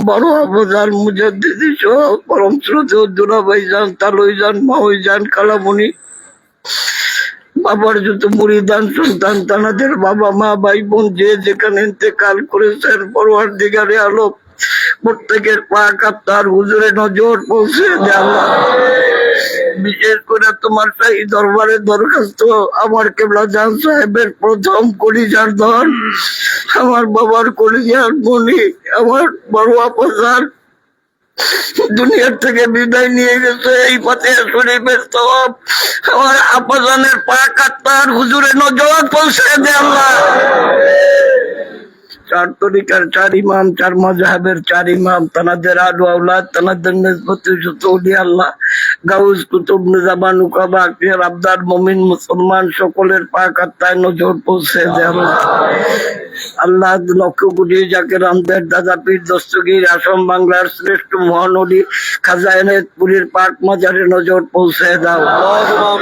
বড় আব্বাজান মুজাদ্দিদি সহ পরম শ্রদ্ধেয় দুলাভাই যান, তালুই যান, মাওই যান, কালামণি বাবার যত মুরিদান সন্তান তানাদের বাবা মা ভাই বোন যে যেখানে ইন্তেকাল করেছেন পরওয়ারদিগারে আলম প্রত্যেকের পাক আপনার হুজুরে নজর পৌঁছে দে আল্লাহ। বিশেষ করে তোমার শাহী দরবারে দরখাস্ত আমার কেবলা জান সাহেবের প্রথম কলিজার ধন আমার বাবার কলিজার মনি আমার বড় আপাজান দুনিয়ার থেকে বিদায় নিয়ে গেছে। এই ফাতিহা শরীফের সওয়াব আমার আপাজানের পাক আত্মার হুজুরে নজর পৌঁছে দে আল্লাহ। চার তরিকার চার ইমাম, চার মাযহাবের চার ইমাম, তানাদের আলু আওলাদ, তানাদের নিসবতে যত আউলিয়া আল্লাহ গাউস কুতুব নিজামান উকাবা আখতার আবদার মুমিন মুসলমান সকলের পাক আত্মায় নজর পৌঁছে দে আল্লাহ। আল্লাহ লক্ষ কোটি জাকের আমদের দাদা পীর দস্তগীর আসাম বাংলার শ্রেষ্ঠ মহানদী খাজাইনাতপুরের পাক মাজারে নজর পৌঁছে দাও।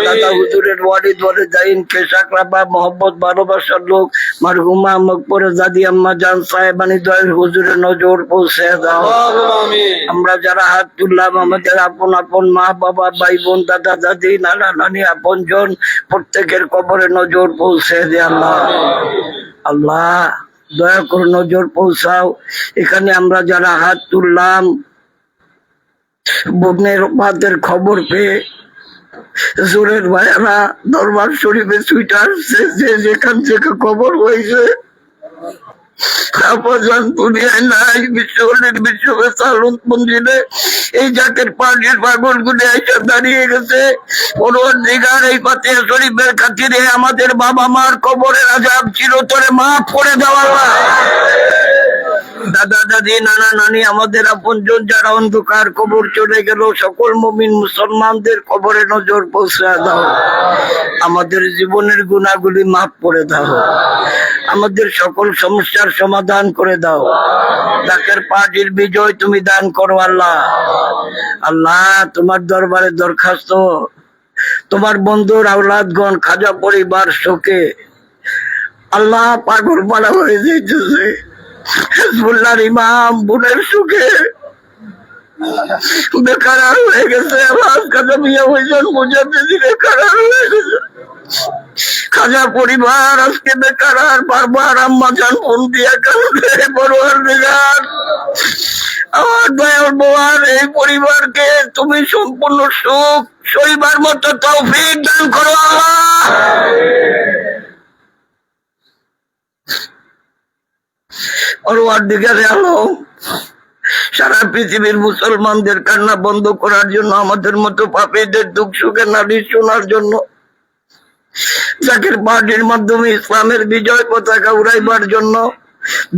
দাদা হুজুরের ওয়ালিদ ওয়ালিদাইন কেশাক রাবা মোহাম্মদ ভালোবাসার লোক মারহুমা মকবরে দাদি আম্মা জান সাহেবানি দয়ের হুজুরের নজর পৌঁছে দাও। আমরা যারা হাত তুললাম আমাদের আপন আপন মা বাবা ভাই বোন দাদা দাদি নানা নানি আপন জন প্রত্যেকের কবরে নজর পৌঁছে দে আল্লাহ। আল্লাহ দয়া করে নজর পৌঁছাও। এখানে আমরা যারা হাত তুললাম বোনের বাদের খবর পেয়ে জোরের ভাইয়ারা দরবার শরীফে ছুটে আসছে, যে যেখান থেকে খবর হয়েছে দুনিয়ায় নাই মন্দিরে এই জাতের পানির পাগল গুলি এসে দাঁড়িয়ে গেছে। এই ফাতিহা শরীফের খাতিরে আমাদের বাবা মার কবরের আযাব চিরতরে মাফ করে দেওয়া। দাদা দাদি নানা নানি আমাদের আপনজন যারা অন্ধকার কবর চলে গেল সকল মুমিন মুসলমানদের কবরে নজর পৌঁছে দাও। আমাদের জীবনের গুনাহগুলি মাফ করে দাও। আমাদের সকল সমস্যার সমাধান করে দাও। জাকের পার্টির বিজয় তুমি দান করো আল্লাহ। আল্লাহ তোমার দরবারে দরখাস্ত, তোমার বন্ধুর আওলাদগণ খাজা পরিবার শোকে আল্লাহ পাগল পাড়া হয়ে যেতেছে। হেজবুল্লাহর ইমাম বোনের সুখে বেকার হয়ে গেছে। বেকার হয়ে গেছে। খাজা পরিবার আজকে বেকার। বারবার আম্মা জান ফোন দিয়া কারণে বড়োয়ার বেকার। আমার দয়াল বোয়ার এই পরিবারকে তুমি সম্পূর্ণ সুখ সইবার মতো তৌফিক দান করো আল্লাহ। পরওয়ারদিগারে আলম সারা পৃথিবীর মুসলমানদের কান্না বন্ধ করার জন্য, আমাদের মতো পাপীদের দুঃখ সুখের নালিশ শোনার জন্য, জাকের পার্টির মাধ্যমে ইসলামের বিজয় পতাকা উড়াইবার জন্য,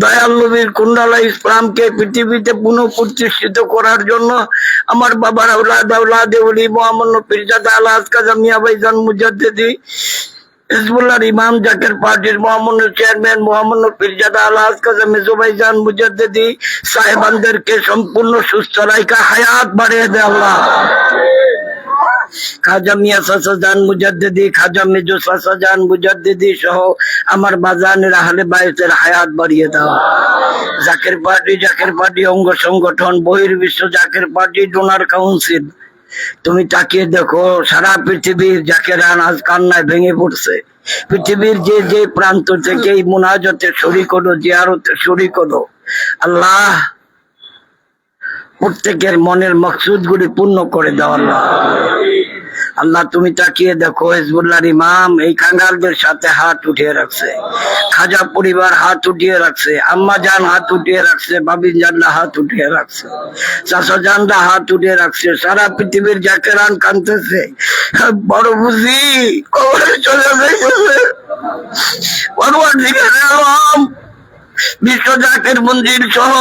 দয়াল নবীর কুণ্ডালা ইসলামকে পৃথিবীতে পুনঃ প্রতিষ্ঠিত করার জন্য আমার বাবার আওলাদ ওলি মোহাম্মদ পীরজাদা আলহাজ কাজী মিয়া ভাইজান মুজাদ্দিদি হিজবুল্লাহর ইমাম জাকের পার্টির মোহাম্মদ চেয়ারম্যান মোহাম্মদ পীরজাদা আলহাজ কাজী মেজো ভাইজান মুজাদ্দিদি সাহেবানদেরকে সম্পূর্ণ সুস্থ রাখা হায়াত বাড়িয়ে দেয় আল্লাহ। খাজা মিয়া চাচা জান মুজাদ্দিদি, খাজা মেজো চাচা জান মুজাদ্দিদি সহ আমার বাজানের আহলে বাইতের হায়াত বাড়িয়ে দাও। জাকের পার্টি অঙ্গ সংগঠন বহির্বিশ্ব জাকের পার্টি ডোনার কাউন্সিল তুমি তাকিয়ে দেখো, সারা পৃথিবীর জাকেরান আজ কান্নায় ভেঙে পড়ছে। পৃথিবীর যে যে প্রান্ত থেকে এই মুনাজাতে শরীক হলো, জিয়ারতে শরীক হলো, আল্লাহ প্রত্যেকের মনের মকসুদ গুলি পূর্ণ করে দাও আল্লাহ। আল্লাহ তুমি তাকিয়ে দেখো, হিজবুল্লাহর ইমাম এই কাঙ্গালদের সাথে হাত উঠিয়ে রাখছে, খাজা পরিবার হাত উঠিয়ে রাখছে, আম্মা জান হাত উঠিয়ে রাখছে, বাবিন জানরা হাত উঠিয়ে রাখছে, চাচা জানরা হাত উঠিয়ে রাখছে। সারা পৃথিবীর জাকেরান কাঁদতেছে, বড় বুঝি কবরে চলে গেছে। পরওয়ারদিগারে আলম বিশ্ব জাকের মন্দির সহ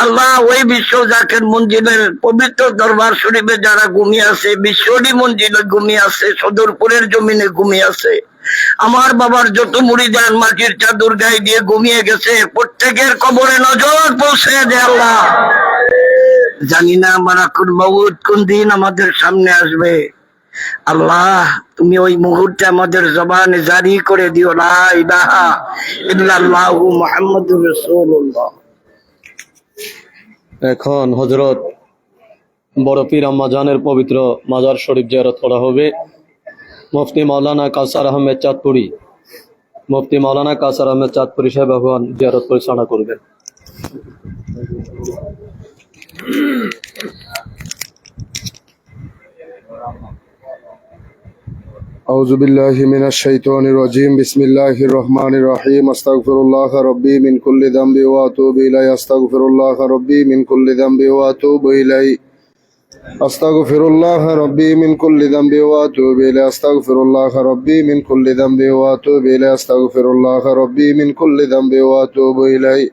আল্লাহ ওই বিশ্ব জাকের মঞ্জিলের পবিত্র দরবার শরীফে যারা ঘুমিয়ে আছে, বিশ্বরী মঞ্জিলে ঘুমিয়ে আছে, সদরপুরের জমিনে ঘুমিয়ে আছে, আমার বাবার যত মুরিদান মাটির চাদর গায়ে দিয়ে ঘুমিয়ে গেছে, প্রত্যেকের কবরে নজর পৌঁছে দেয় আল্লাহ। জানি না মালাকুল মউত কোন দিন আমাদের সামনে আসবে। আল্লাহ তুমি ওই মুহূর্তে আমাদের জবানে জারি করে দিও লা ইলাহা ইল্লাল্লাহু মুহাম্মাদুর রাসূলুল্লাহ। এখন হযরত বড় পীর আম্মা জানের পবিত্র মাজার শরীফ জিয়ারত করা হবে। মুফতি মাওলানা কাউসার আহমেদ চাঁদপুরি, মুফতি মাওলানা কাউসার আহমেদ চাঁদপুরি সাহেব ভগবান জিয়ারত পরিচালনা করবেন। أعوذ بالله من الشيطان الرجيم بسم الله الرحمن الرحيم أستغفر الله ربي من كل ذنب وأتوب إليه أستغفر الله ربي من كل ذنب وأتوب إليه أستغفر الله ربي من كل ذنب وأتوب إليه أستغفر الله ربي من كل ذنب وأتوب إليه أستغفر الله ربي من كل ذنب وأتوب إليه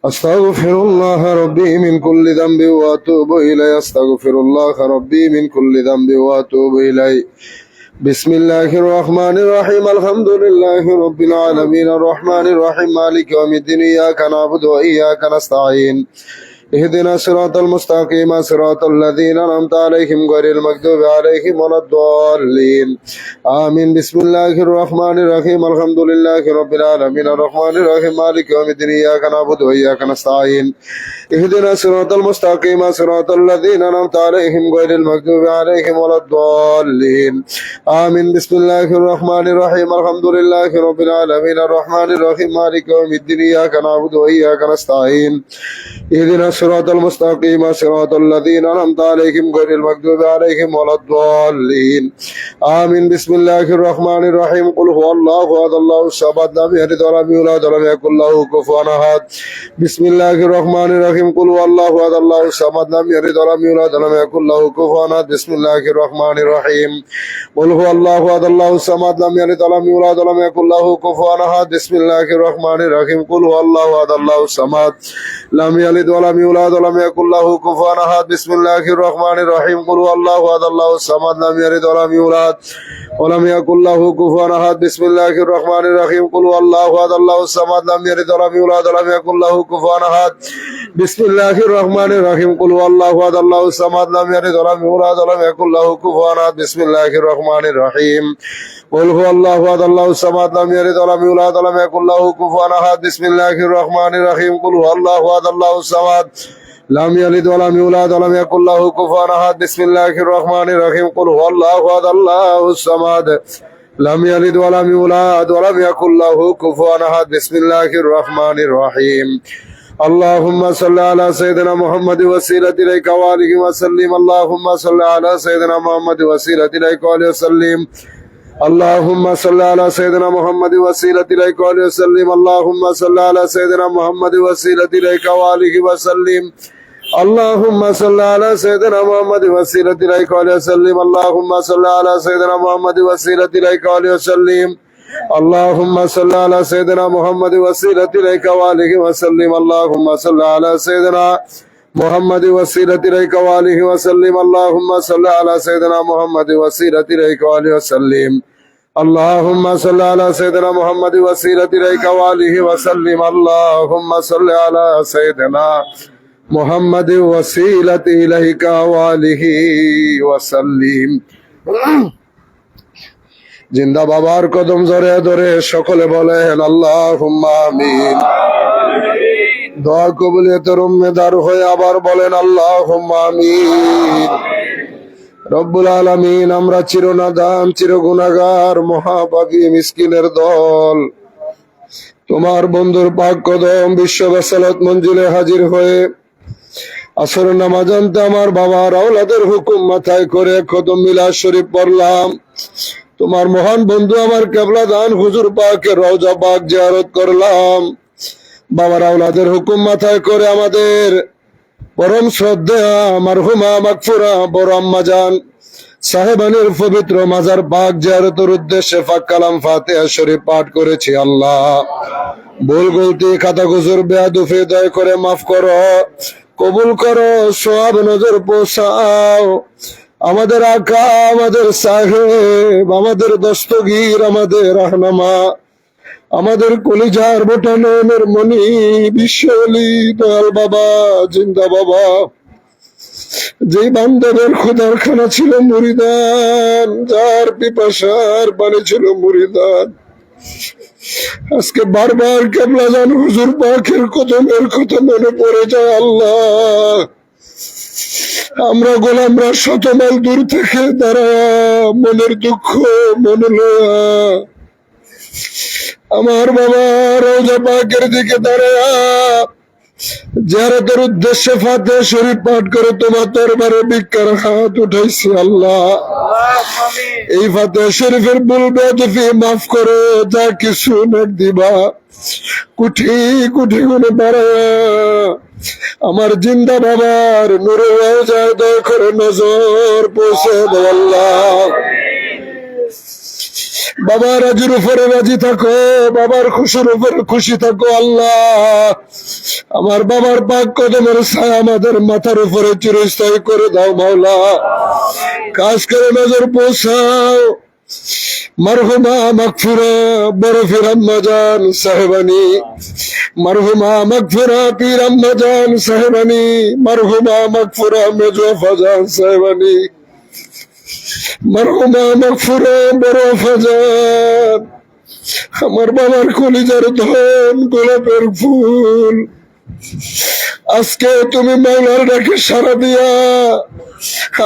أستغفر الله ربي من كل ذنب وأتوب إليه أستغفر الله ربي من كل ذنب وأتوب إليه بسم الله الرحمن الرحيم الحمد لله رب العالمين الرحمن الرحيم مالك يوم الدين إياك نعبد وإياك نستعين اهدنا الصراط المستقيم صراط الذين أنعمت عليهم غير المغضوب عليهم ولا الضالين آمين بسم الله الرحمن الرحيم الحمد لله رب العالمين الرحمن الرحيم مالك يوم الدين إياك نعبد وإياك نستعين اهدنا الصراط المستقيم صراط الذين أنعمت عليهم غير المغضوب عليهم ولا الضالين آمين بسم الله الرحمن الرحيم الحمد لله رب العالمين الرحمن الرحيم مالك يوم الدين إياك نعبد وإياك نستعين اهدنا الصراط المستقيم صراط الذين أنعمت عليهم غير المغضوب عليهم ولا الضالين آمين بسم الله الرحمن الرحيم قل هو الله أحد الله الصمد لم يلد ولم يولد ولم يكن له كفوا أحد بسم الله الرحمن الرحيم قل هو الله أحد الله الصمد لم يلد ولم يولد ولم يكن له كفوا أحد بسم الله الرحمن الرحيم قل هو الله أحد الله الصمد لم يلد ولم يولد ولم يكن له كفوا أحد بسم الله الرحمن الرحيم قل هو الله أحد الله الصمد لم يلد ولم يولد ولم يكن له كفوا أحد بسم الله الرحمن الرحيم قل هو الله أحد الله الصمد لم يلد ولم يولد ولم يكن له كفوا أحد بسم الله الرحمن الرحيم قل هو الله أحد الله الصمد لم يلد ولم يولد ولم يكن له كفوا أحد بسم الله الرحمن الرحيم قل هو الله أحد الله الصمد لم يلد ولم يولد ولم يكن له كفوا أحد بسم الله الرحمن الرحيم قل هو الله أحد الله الصمد لم يلد ولم يولد ولم يكن له كفوا أحد بسم الله الرحمن الرحيم قل هو الله أحد الله الصمد لم يلد ولم يولد ولم يكن له كفوا أحد بسم الله الرحمن الرحيم قل هو الله أحد الله الصمد لم يلد ولم يولد ولم يكن له كفوا أحد بسم الله الرحمن الرحيم اللهم صل على سيدنا محمد وسيلة إليك وآله وسلم اللهم صل على سيدنا محمد وسيلة إليك وآله وسلم اللهم صل على سيدنا محمد وسيلة إليك وآله وسلم اللهم صل على سيدنا محمد وسيلة إليك وآله وسلم اللهم صل على سيدنا محمد وسيلة إليك وآله وسلم اللهم صل على سيدنا محمد وسيلة إليك وآله وسلم اللهم صل على سيدنا محمد وسيلة إليك وآله وسلم اللهم صل على سيدنا محمد وسيلة إليك وآله وسلم اللهم صل على سيدنا محمد وسيلة إليك وآله وسلم اللهم صل على سيدنا محمد وسيلة إليك وآله وسلم اللهم صل على سيدنا محمد وسيلة إليك وآله وسلم জিন্দা বাবার কদম ধরে ধরে সকলে বলেন আল্লাহুম্মা আমিন দোয়া কবুলিয়তের উম্মেদার হয়ে আবার বলেন আল্লাহুম্মা আমিন রব্বুল আলামিন আমরা চিরনাদান চিরগুনাহগার মহাপাপী মিসকিনের দল তোমার বন্ধুর পাক কদম বিশ্ব বাসালত মঞ্জিলে হাজির হয়ে আসর নামাজ আনতে আমার বাবার আওলাদের হুকুম মাথায় করে কদম মিলাদ শরীফ পড়লাম তোমার মহান বন্ধু আমার কেবলা দান হুজুর পাকের রওজা পাক জিয়ারত করলাম বাবার আওলাদের হুকুম মাথায় করে আমাদের পরম শ্রদ্ধা মারহুমা মাগফুরা বড় আম্মা জান সাহেবানের পবিত্র মাজার পাক জিয়ারতের উদ্দেশ্যে পাক কালাম ফাতিহা শরীফ পাঠ করেছি আল্লাহ ভুল গলতি খাতা গুজুর বেয়াদুফি দয়া করে মাফ করো কবুল করো সওয়াব নজর পৌঁছাও আমাদের আকা আমাদের সাহেব আমাদের দস্তগীর আমাদের রাহনামা আমাদের কলিজার বোটানের মনি বিশ্বলি দয়াল বাবা জিন্দা বাবা যে বান্ধবের খোদার খানা ছিল মুরিদান যার পিপাসার পানি ছিল মুরিদান আজকে বারবার কেবলা জান হুজুর পাকের কদমের কথা মনে পড়ে যায় আল্লাহ আমরা গোলামরা শত মাইল দূর থেকে দাঁড়ায়া মনের দুঃখ মনে লয়া আমার বাবা রওজা পাকের দিকে দাঁড়ায়া জিয়ারতের উদ্দেশ্যে ফাতিহা শরীফ পাঠ করে তোমার দরবারে ভিক্ষার হাত উঠাইছি আল্লাহ এই ফাতিহা শরীফের ভুল বেয়াদবি মাফ করো যা কিছু নেক দিবা কুঠি কুঠি গুনে বাড়ায়া আমার জিন্দা বাবার নূরে রওজায় দয়া করে নজর পৌঁছে দাও আল্লাহ বাবার রাজির উপরে রাজি থাকো বাবার খুশির উপরে খুশি থাকো আল্লাহ আমার বাবার পাক কদমের ছায়া আমাদের মাথার উপরে চিরস্থায়ী করে দাও মাওলা কাজ করে নজর পৌঁছাও মরহুমা মাগফুরা বরফির আম্মাজান সাহেবানী, মরহুমা মাগফুরা পীর আম্মাজান সাহেবানী, মরহুমা মাগফুরা মেজো আফাজান সাহেবানী, মরহুমা মাগফুরা বড় আফাজান, আমার বাবার কলিজার ধন গোলাপের ফুল, আজকে তুমি মাওলার ডাকে সাড়া দিয়া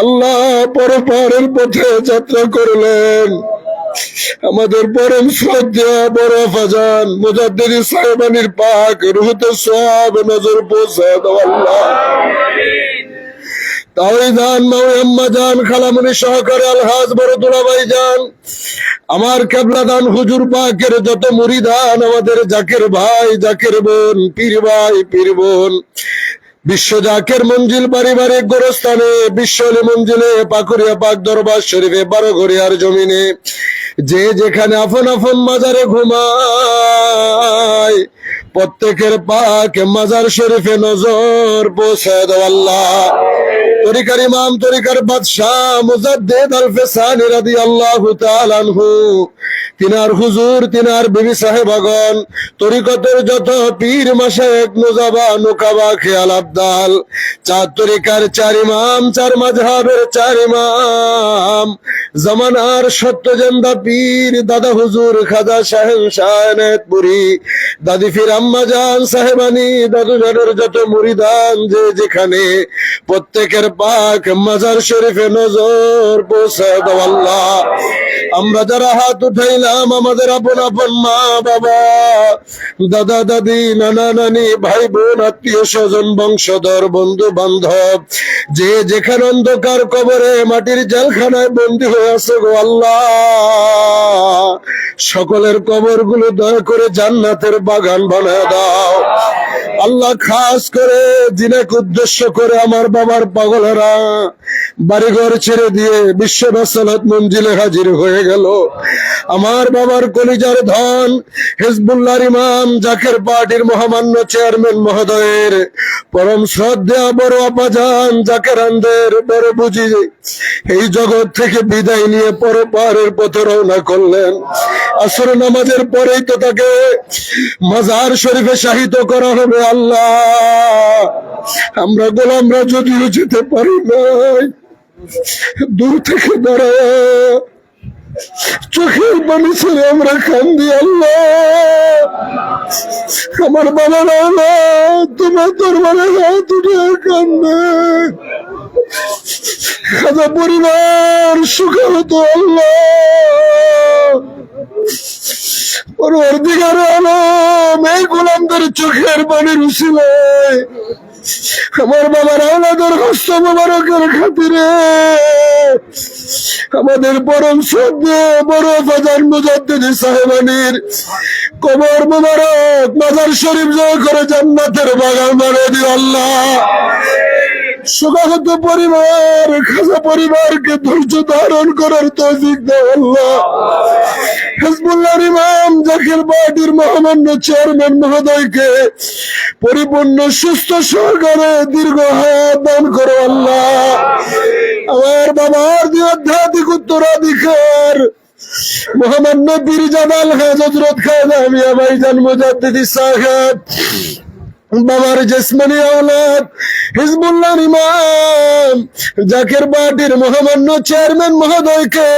আল্লাহ পরপারের পথে যাত্রা করলেন। আমাদের পরম শ্রদ্ধা বড় আফাজান মুজাদ্দিদি সাহেবানির পাক রুহতে সওয়াব নজর পৌঁছায় দাও আল্লাহ। তাওইদান মাওই আম্মা জান খালামুনি সহকারে আলহাজ বড় দুলাভাই জান, আমার কেবলাদান হুজুর পাকের যত মুরিদান, আমাদের জাকের ভাই জাকের বোন, পীর ভাই পীর বোন, বিশ্ব জাকের মঞ্জিল পারিবারিক গোরস্থানে, বিশ্ব আলী মঞ্জিলে, পাকুড়িয়া পাক দরবার শরীফে, বারোঘরিয়ার জমিনে, যে যেখানে আপন আপন মাজারে ঘুমায়, প্রত্যেকের পাক মাজার শরীফে নজর পৌঁছায় দাও আল্লাহ। তরিকার ইমাম, তরিকার বাদশাহ মুজাদ্দিদ আল ফেসানি রাদিয়াল্লাহু তাআলা আনহু, তিনার হুজুর, তিনার বিবি সাহেবাগণ, তরিকতের যত পীর মাশায়েখ নুজাবা নুকাবা খেয়াল আবদাল, চার তরিকার চার ইমাম, চার মাযহাবের চার ইমাম, জামানার সত্যজেন্দা পীর দাদা হুজুর খাজা শাহেন শাহনাতপুরি, দাদি ফির আম্মা জান সাহেবানী, দাদু জানের যত মুরিদান, যে যেখানে, প্রত্যেকের পাক মাজার শরীফে নজর পৌঁছায় দাও আল্লাহ। আমরা যারা হাত উঠাইলাম, আমাদের আপন আপন মা বাবা, দাদা দাদি, নানা নানি, ভাই বোন, আত্মীয় স্বজন, বংশধর, বন্ধু বান্ধব, যে যেখানে অন্ধকার কবরে মাটির জেলখানায় বন্দী হয়ে আছে গো আল্লাহ, সকলের কবর গুলো দয়া করে জান্নাতের বাগান বানায় দাও আল্লাহ। খাস করে জিনেক উদ্দেশ্য করে আমার বাবার পাগলেরা বাড়িঘর ছেড়ে দিয়ে বিশ্ব রাসালাত মঞ্জিলে হাজির হয়ে গেল। আমার বাবার কলিজার ধন হিজবুল্লাহর ইমাম জাকের পার্টির মহামান্য চেয়ারম্যান মহোদয়ের পরম শ্রদ্ধা বড় আপাজান জাকেরানদের বড় বুঝি এই জগৎ থেকে বিদায় নিয়ে পরপারের পথে রওনা করলেন। আসর নামাজের পরেই তো তাকে মাজার শরীফে শাহিদ করা হবে আল্লাহ। আমরা গোলামরা যদিও যেতে পারি নাই, দূর থেকে দাঁড়ায় চোখের পানি ছেড়ে আমরা কান্দি আল্লাহ। আমার বাবার আওলাদ তোমার দরবারে হাত উঠে কান্দে, খাজা পরিবার সুখে হতো আল্লাহ। পরওয়ারদিগার আলম এই গোলামদের চোখের পানির উসিলায় আমার বাবার আওলাদের হস্ত মোবারকের খাতিরে আমাদের পরম শ্রদ্ধা বড় আফাজান মুজাদ্দিদি সাহেবানির কবর মোবারক মাজার শরীফ জয় করে জান্নাতের বাগান বানিয়ে দিও আল্লাহ। শোকাহত পরিবার, খাজা পরিবারকে ধৈর্য ধারণ করার তৌফিক দাও আল্লাহ। হিজবুল্লাহর ইমাম জাকের পার্টির মহামান্য চেয়ারম্যান মহোদয়কে পরিপূর্ণ সুস্থ সহকারে দীর্ঘ হায়াত দান করো আল্লাহ। আমার বাবার আধ্যাত্মিক উত্তরাধিকার মহামান্য পীর জামাল হযরত খাজা মিয়া ভাইজান মুজাদ্দিদি সাহেব, বাবার জিসমানি আওলাদ হিজবুল্লাহর ইমাম জাকের পার্টির মহামান্য চেয়ারম্যান মহোদয়কে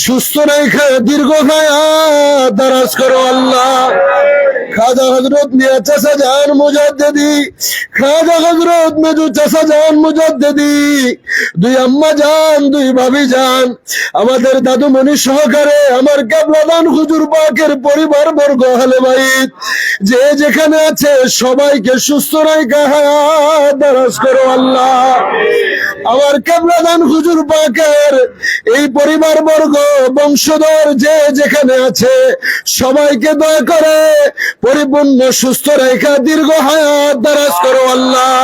সুস্থ রেখে দীর্ঘ হায়াত দারাজ করো আল্লাহ। খাজা হযরত মিয়া চাচা জান মুজাদ্দিদি, খাজা হযরত মেজু চাচা জান মুজাদ্দিদি, দুই আম্মা জান, দুই ভাবি জান, আমাদের দাদুমণি সহকারে আমার কেবলাদান হুজুর পাকের পরিবার বর্গ আহলে বাইত, যে যেখানে আছে সবাইকে সুস্থ রেখে হায়াত দারাজ করো আল্লাহ। আমার কেবলাদান হুজুর পাকের এই পরিবার বর্গ বংশধর যে যেখানে আছে সবাইকে দয়া করে পরিপূর্ণ সুস্থ রেখা দীর্ঘ হায়াত দারাজ করো আল্লাহ।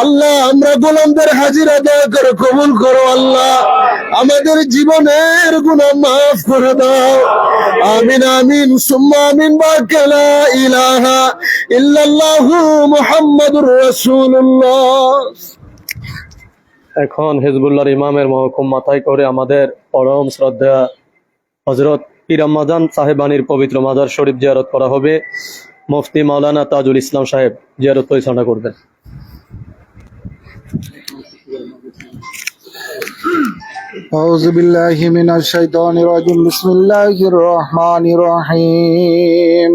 আল্লাহ আমরা গোলামদের হাজিরা দয়া করে কবুল করো আল্লাহ। আমাদের জীবনের গুনাহ মাফ করে দাও। আমিন আমিন সুম্মা আমিন। বাকালা ইলাহা ইল্লাল্লাহু মুহাম্মাদুর রাসূলুল্লাহ। এখন হিজবুল্লাহর ইমামের মহকুম মাথায় করে আমাদের পরম শ্রদ্ধা হজরত পীর রমাদান সাহেবানির পবিত্র মাজার শরীফ জিয়ারত করা হবে। মুফতি মাওলানা তাজুল ইসলাম সাহেব জিয়ারত পরিচালনা করবেন। أعوذ بالله من الشيطان الرجيم بسم الله الرحمن الرحيم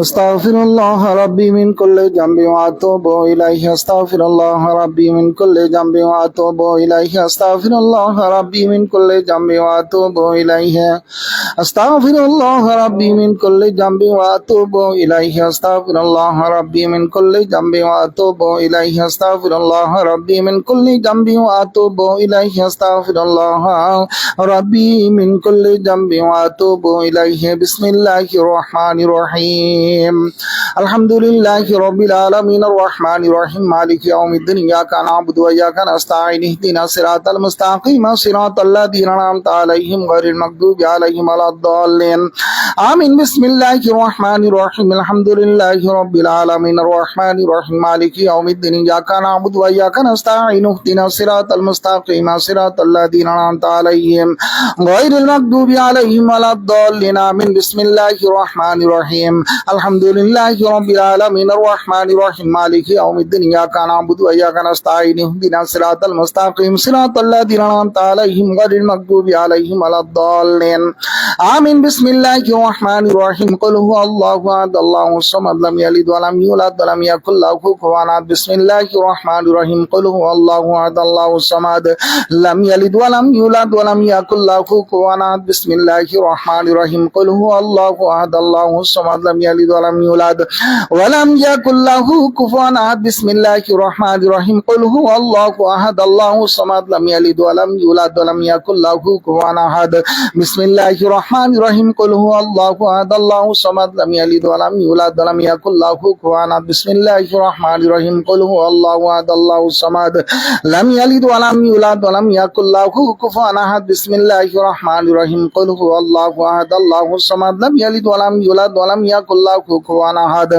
استغفر الله ربي من كل ذنب واتوب اليه استغفر الله ربي من كل ذنب واتوب اليه استغفر الله ربي من كل ذنب واتوب اليه استغفر الله ربي من كل ذنب واتوب اليه استغفر الله ربي من كل ذنب واتوب اليه استغفر الله ربي من كل ذنب واتوب اليه استغفر الله ربي من كل ذنب واتوب اليه بسم الله الرحمن الرحيم الحمد لله رب العالمين الرحمن الرحيم مالك يوم الدين إياك نعبد وإياك نستعين اهدنا الصراط المستقيم صراط الذين أنعمت عليهم غير المغضوب عليهم ولا الضالين آمين بسم الله الرحمن الرحيم الحمد لله رب العالمين الرحمن الرحيم مالك يوم الدين إياك نعبد وإياك نستعين اهدنا الصراط المستقيم صراط الذين أنعمت عليهم غير المغضوب عليهم ولا الضالين آمين بسم الله الرحمن الرحيم الحمد لله رب العالمين الرحمن الرحيم مالك يوم الدين إياك نعبد وإياك نستعين اهدنا الصراط المستقيم صراط الذين أنعمت عليهم غير المغضوب عليهم ولا الضالين آمين بسم الله الرحمن الرحيم قل هو الله أحد الله الصمد لم يلد ولم يولد ولم يكن له كفوا أحد بسم الله الرحمن الرحيم قل هو الله أحد الله الصمد لم يلد ولم يولد ولم يكن له كفوا أحد بسم الله الرحمن الرحيم قل هو الله أحد الله الصمد لم يلد ولم يولد ولم يكن له كفوا أحد بسم الله الرحمن الرحيم قل هو الله أحد الله الصمد لم يلد ولم يولد ولم يكن له كفوا أحد بسم الله الرحمن الرحيم قل هو الله أحد الله الصمد لم يلد ولم يولد ولم يكن له كفوا أحد بسم الله الرحمن الرحيم قل هو الله أحد الله الصمد لم يلد ولم يولد ولم يكن له كفوا أحد بسم الله الرحمن الرحيم قل هو الله أحد الله الصمد لم يلد ولم يولد ولم يكن له كفوا أحد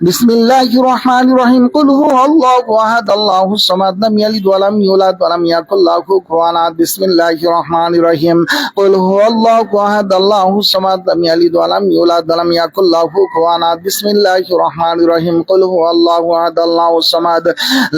بسم الله الرحمن الرحيم قل هو الله أحد الله الصمد لم يلد ولم يولد ولم يكن له كفوا أحد بسم الله الرحمن الرحيم قل هو الله أحد الله الصمد لم يلد ولم يولد ولم يكن له كفوا أحد بسم الله الرحمن الرحيم قل هو الله أحد الله الصمد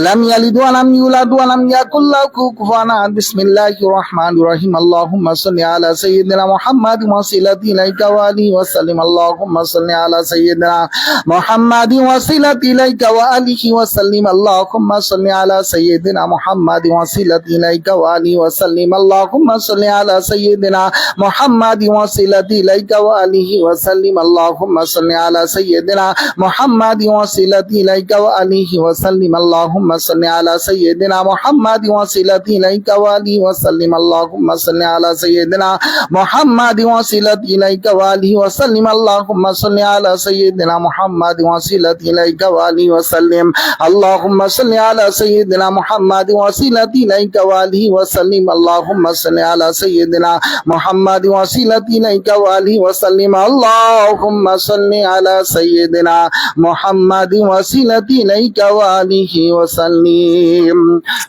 لم يلد ولم يولد ولم يكن له كفوا أحد بسم الله الرحمن الرحيم اللهم صل على سيدنا محمد وصلتي إليك وآله وسلم اللهم صل على سيدنا محمد وصلت إليك وآله وسلم اللهم صل على سيدنا محمد وصلت إليك وآله وسلم اللهم صل على سيدنا محمد وصلت إليك وآله وسلم اللهم صل على سيدنا محمد وصلت إليك وآله وسلم اللهم صل على سيدنا محمد وصلت إليك وآله وسلم اللهم صل على سيدنا محمد وصلت إليك وآله وسلم اللهم صل على سيدنا محمد وصلت إليك وآله وسلم اللهم صل على سيدنا محمد وصلت إليك وآله وسلم اللهم صل على سيدنا محمد وصلت إليك وآله وسلم اللهم صل على سيدنا محمد وصلت إليك وآله وسلم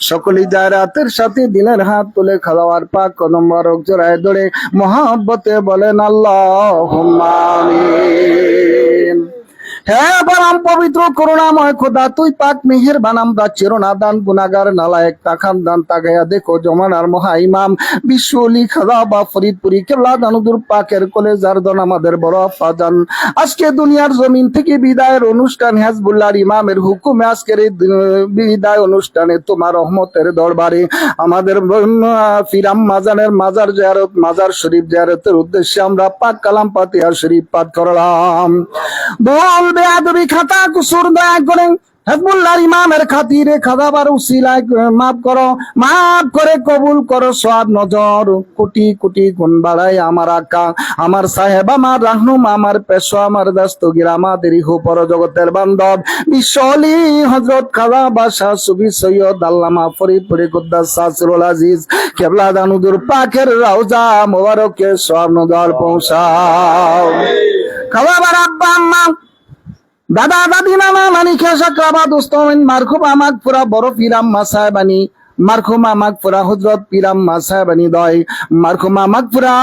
সকলে জারাতের সাথে দিলের হাত তুলে খাওয়ার পাক কদম মুবারক জড়ায় ধরে মহব্বতে বলেন আল্লাহুম্মা আমিন। হ্যাঁ পরম পবিত্র করুণাময় খোদা তুই পাক মেহেরবান আমরা চিরনাদান গুনাহগার নালায়েক তাখান দান তাগায়া দেখো জমানার মহা ইমাম বিশ্বলি খাজা বা ফরিদপুরি কেবলা দানুদুর পাকের কোলে জারদন আমাদের বড় আফাজান আজকে দুনিয়ার জমিন থেকে বিদায়ের অনুষ্ঠান হিজবুল্লাহর ইমামের হুকুমে আজকের এই বিদায় অনুষ্ঠানে তোমার রহমতের দরবারে আমাদের ফিরাম মাজানের মাজার জিয়ারত মাজার শরীফ জিয়ারতের উদ্দেশ্যে আমরা পাক কালাম পাতিয়া শরীফ পাঠ করলাম। বল বেয়াদবি খাতা কুসুর দয়া করেন হিজবুল্লাহর ইমামের খাতিরে খাজাবার উসিলায় মাফ করো, মাফ করে কবুল করো সওয়াব নজর কোটি কোটি গুণ বাড়ায় আমার আকা আমার সাহেব আমার রাহনুমা আমার পেশোয়া আমার দস্তগীর আমাদের ইহপর জগতের বান্ধব বিশ্বলি হযরত খাজা বাদশাহ সুফি সৈয়দ আল্লামা ফরিদপুরি কুদ্দাস সাসরুল আজিজ কেবলা দানুদুর পাকের রওজা মোবারকে সওয়াব নজর পৌঁছাও। খাজাবার আব্বা আম্মা দাদা দাদি নানা নানি খেসাকরাবা দোস্ত মারখুব আমাক পুরা বড় ফিরাম মাসায় বানি মারহুমা মাগফুরা হযরত পীরাম্মা সাহেবানী দয়, মারহুমা মাগফুরা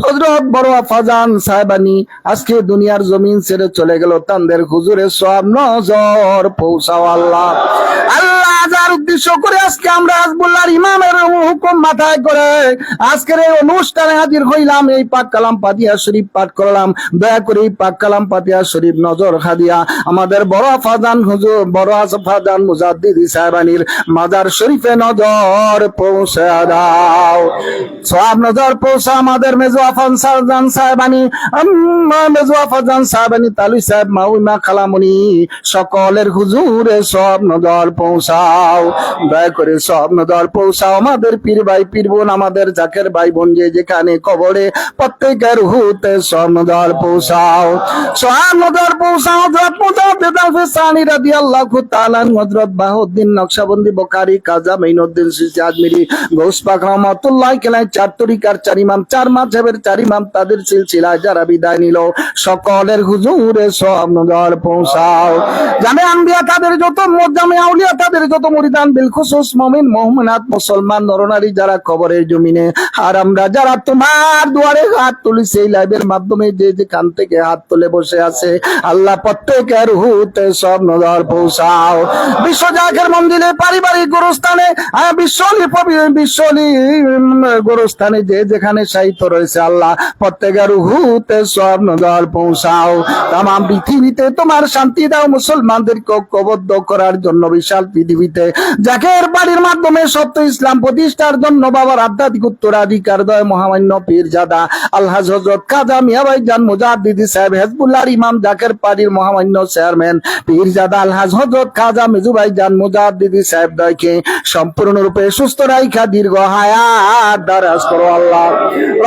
হযরত বড় আফাজান সাহেবানী আজকে দুনিয়ার জমিন ছেড়ে চলে গেল। তাদের হুজুরের সব নজর পৌঁছাও আল্লাহ। আল্লাহ যার উদ্দেশ্য করে আজকে আমরা হিজবুল্লাহর ইমামের হুকুম মাথায় করে আজকের এই অনুষ্ঠানে হাজির হইলাম, এই পাক কালাম ফাতিহা শরীফ পাঠ করলাম। দয়া করে এই পাক কালাম ফাতিহা শরীফ নজর খাদিয়া আমাদের বড় আফাজান হুজুর, বড় আফাজান মুজাদ্দিদি সাহেবানীর মাজার শরীফে নজর পৌঁছে দাও। সব নজর পৌঁছা আমাদের মেজো আফাজান সাহেবানী, মেজো আফাজান সাহেবানী, তালুই সাহেব, মাউইমা, খালামুনি সকলের হুজুরে সব নজর পৌঁছাও। দয়া করে সব নজর পৌঁছাও। আমাদের পীর ভাই পীর বোন, আমাদের জাকের ভাই বোন যে যেখানে কবরে প্রত্যেকের হুতে সব নজর পৌঁছাও, সব নজর পৌঁছাও। হযরত মুজাদ্দিদ আল-ফিসানি রাদিয়াল্লাহু তাআলা, হযরত বাহাউদ্দিন নকশবন্দি, বুখারী, কাজা মাইনুদ্দিন চিশতি আজমিরি, গৌস পাক রহমাতুল্লাহ আলাইহি, চার তরিকার চার ইমাম, চার মাযহাবের চার ইমাম, তাদের সিলসিলায় যারা বিদায় নিল সকলের হুজুরে সব নজর পৌঁছাও। জামে আম্বিয়া তাদের যত জামে আউলিয়া তাদের যত মুরিদান বিল খুসুস মুমিন মুমিনাত মুসলমান নরনারী যারা কবরের জমিনে, আর আমরা যারা তোমার দুয়ারে হাত তুলেছি এই লাইভের মাধ্যমে যে যেখান থেকে হাত তুলে বসে আছে আল্লাহ প্রত্যেকের হুতে সব নজর পৌঁছাও। বিশ্ব জাকের মন্দিরে, পারিবারিক গোরস্থানে, বিশ্বলি গোরস্থানে যে যেখানে সাহিত্য রয়েছে আল্লাহ প্রত্যেকের হুতে সব নজর পৌঁছাও। তাম পৃথিবীতে তোমার শান্তি দাও, মুসলমানদেরকে ঐক্যবদ্ধ করার জন্য বিশাল পৃথিবীতে জাকের বাড়ির মাধ্যমে সত্য ইসলাম প্রতিষ্ঠার জন্য বাবার আধ্যাত্মিক উত্তরাধিকার দয় মহামান্য পীরজাদা আলহাজ হযরত খাজা মিয়া ভাইজান মুজাদ্দিদি সাহেব, হিজবুল্লাহর ইমাম, জাকের বাড়ির মহামান্য চেয়ারম্যান পীরজাদা আলহাজ হযরত খাজা মিজু ভাইজান মুজাদ্দিদি সাহেব দয়কে সম্পূর্ণরূপে সুস্থ রাইখা দীর্ঘ হায়াত দারাজ করো আল্লাহ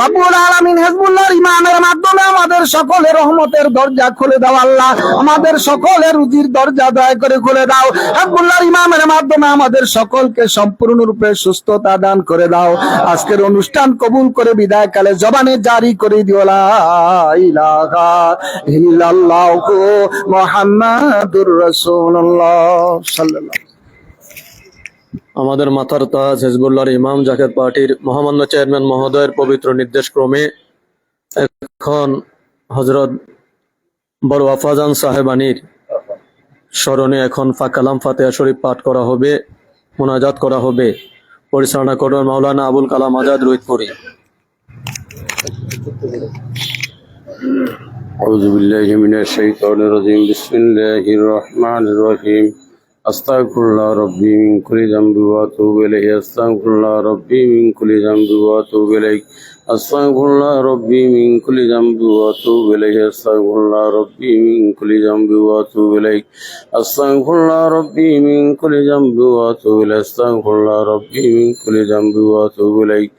রাব্বুল আলামিন। হিজবুল্লাহর ইমামের মাধ্যমে আমাদের সকলের রহমতের দরজা খুলে দাও আল্লাহ, আমাদের সকলের রুজির দরজা দয়া করে খুলে দাও। হিজবুল্লাহর ইমামের মাধ্যমে আমাদের সকলকে সম্পূর্ণরূপে সুস্থতা দান করে দাও। আজকের অনুষ্ঠান কবুল করে বিদায়কালে জবানে জারি করে দিও লা ইলাহা ইল্লাল্লাহু মুহাম্মাদুর রাসূলুল্লাহ সাল্লাল্লাহু। আমাদের মাথার তাজ হিজবুল্লাহর ইমাম জাকের পার্টির মহামান্য চেয়ারম্যান মহোদয়ের পবিত্র নির্দেশ ক্রমে এখন হযরত বড় আফাজান সাহেবানীর স্মরণে এখন কালাম ফাতিহা শরীফ পাঠ করা হবে, মুনাজাত করা হবে। পরিচালনা করবেন মাওলানা আবুল কালাম আজাদ রুইতপুরি। أعوذ بالله من الشيطان الرجيم بسم الله الرحمن الرحيم أستغفر الله ربي من كل ذنب وأتوب إليه أستغفر الله ربي من كل ذنب وأتوب إليه أستغفر الله ربي من كل ذنب وأتوب إليه أستغفر الله ربي من كل ذنب وأتوب إليه أستغفر الله ربي من كل ذنب وأتوب إليه أستغفر الله ربي من كل ذنب وأتوب إليه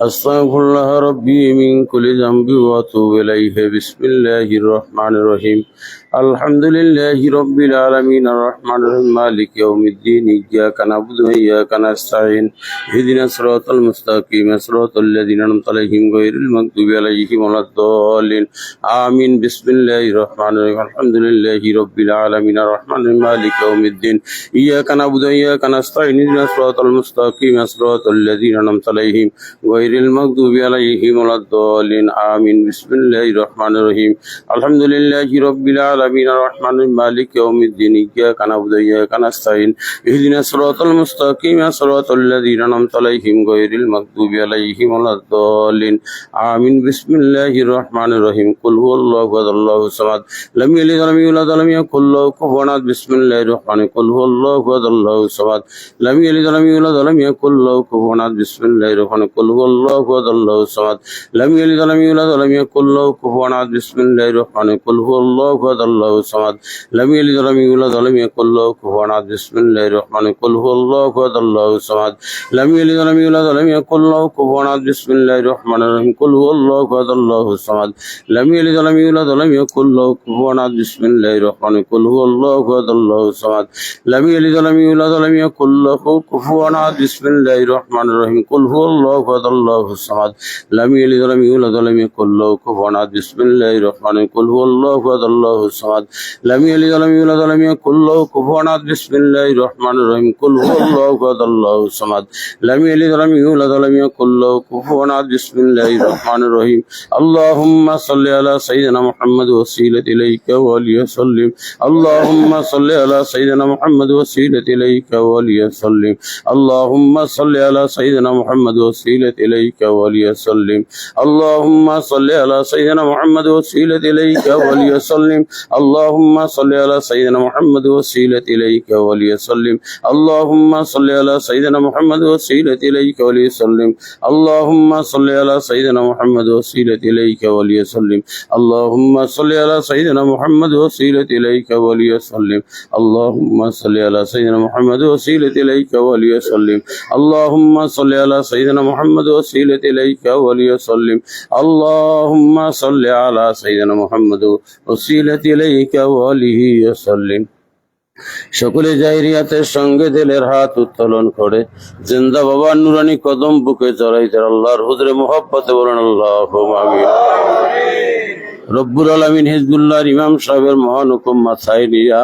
أستغفر الله ربي من كل ذنب وأتوب إليه بسم الله الرحمن الرحيم الحمد لله رب العالمين الرحمن الرحيم مالك يوم الدين إياك نعبد وإياك نستعين اهدنا الصراط المستقيم صراط الذين أنعمت عليهم غير المغضوب عليهم ولا الضالين آمين بسم الله الرحمن الرحيم الحمد لله رب العالمين الرحمن الرحيم مالك يوم الدين إياك نعبد وإياك نستعين اهدنا الصراط المستقيم صراط الذين أنعمت عليهم غير المغضوب عليهم ولا الضالين آمين بسم الله الرحمن الرحيم الحمد لله رب العالمين الرحمن الرحيم مالك يوم الدين إياك نعبد وإياك نستعين اهدنا الصراط المستقيم صراط الذين أنعمت عليهم غير المغضوب عليهم ولا الضالين آمين بسم الله الرحمن الرحيم قل هو الله أحد الله الصمد لم يلد ولم يولد ولم يكن له كفوا أحد بسم الله الرحمن الرحيم قل هو الله أحد الله الصمد لم يلد ولم يولد ولم يكن له كفوا أحد بسم الله الرحمن الرحيم قل هو الله أحد الله الصمد لم يلد ولم يولد ولم يكن له كفوا أحد بسم الله الرحمن الرحيم قل هو الله أحد الله الصمد لم يلد ولم يولد ولم يكن له كفوا أحد بسم الله الرحمن الرحيم قل هو الله أحد الله الصمد لم يلد ولم يولد ولم يكن له كفوا أحد بسم الله الرحمن الرحيم قل هو الله أحد الله الصمد لم يلد ولم يولد ولم يكن له كفوا أحد بسم الله الرحمن الرحيم قل هو الله أحد الله الصمد لم يلد ولم يولد ولم يكن له كفوا أحد بسم الله الرحمن الرحيم قل هو الله أحد الله الصمد لم يلد ولم يولد ولم يكن له كفوا أحد بسم الله الرحمن الرحيم قل هو الله أحد الله الصمد لم يلد ولم يولد ولم يكن له كفوا أحد بسم الله الرحمن الرحيم قل هو الله أحد الله الصمد لم يلد ولم يولد ولم يكن له كفوا أحد بسم الله الرحمن الرحيم اللهم صل على سيدنا محمد وسيلة إليك وولي وسلم اللهم صل على سيدنا محمد وسيلة إليك وولي وسلم اللهم صل على سيدنا محمد وسيلة إليك وولي وسلم اللهم صل على سيدنا محمد وسيلة إليك وولي وسلم اللهم صل على سيدنا محمد وسيلة إليك وولي وسلم اللهم صل على سيدنا محمد وسيلة إليك وولي وسلم اللهم صل على سيدنا محمد وسيلة إليك وولي وسلم اللهم صل على سيدنا محمد وسيلة إليك وولي وسلم اللهم صل على سيدنا محمد وسيلة إليك وولي وسلم اللهم صل على سيدنا محمد وسيلة إليك وولي وسلم اللهم صل على سيدنا محمد وسيلة إليك وولي وسلم সকলে জাহিরিয়াতের সঙ্গে দিলের হাত উত্তোলন করে জিন্দা বাবার নুরানি কদম বুকে জড়াইতে আল্লাহর হুজুরে মোহাব্বতে বলেন আল্লাহুম্মা আমিন। রব্বুল আলামিন হিজবুল্লাহর ইমাম সাহেবের মহান হুকুম মাথায় নিয়া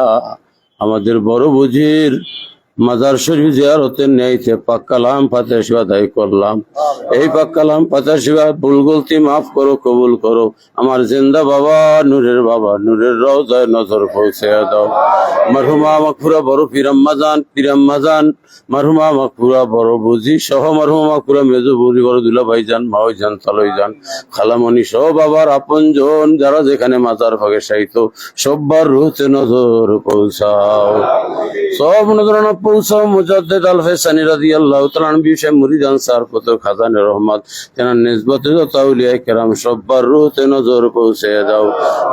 আমাদের বড় বুঝির মাজার শরীফ জিয়ারতের ন্যায়তে পাক কালাম ফাতিহা শিবা আদায় করলাম। এই পাক কালাম ফাতিহা শিবা ভুল গলতি মাফ করো, কবুল করো। আমার জিন্দা বাবা নূরের রওজায় নজর পৌঁছে দাও। মারহুমা মাগফুরা বড় পীরাম্মাজান মারহুমা মাগফুরা বড় বুঝি সহ মারহুমা মাগফুরা মেজো বুঝি বড় দুলা ভাইজান মাওইজান তালইজান খালামণি সহ বাবার আপনজন যারা যেখানে মাজার ভাগে সাইতো সববার রুহতে নজর পৌঁছাও, সব নজর পৌঁছাও। মুজাদ্দিদ আল ফেসানি রাদিয়াল্লাহু তাআলা আনহু বিষয় মুরিদ আনসার কত খাজানে রহমত তেনার নিসবতে যত আউলিয়া কেরাম সববার রুহতে নজর পৌঁছে দাও।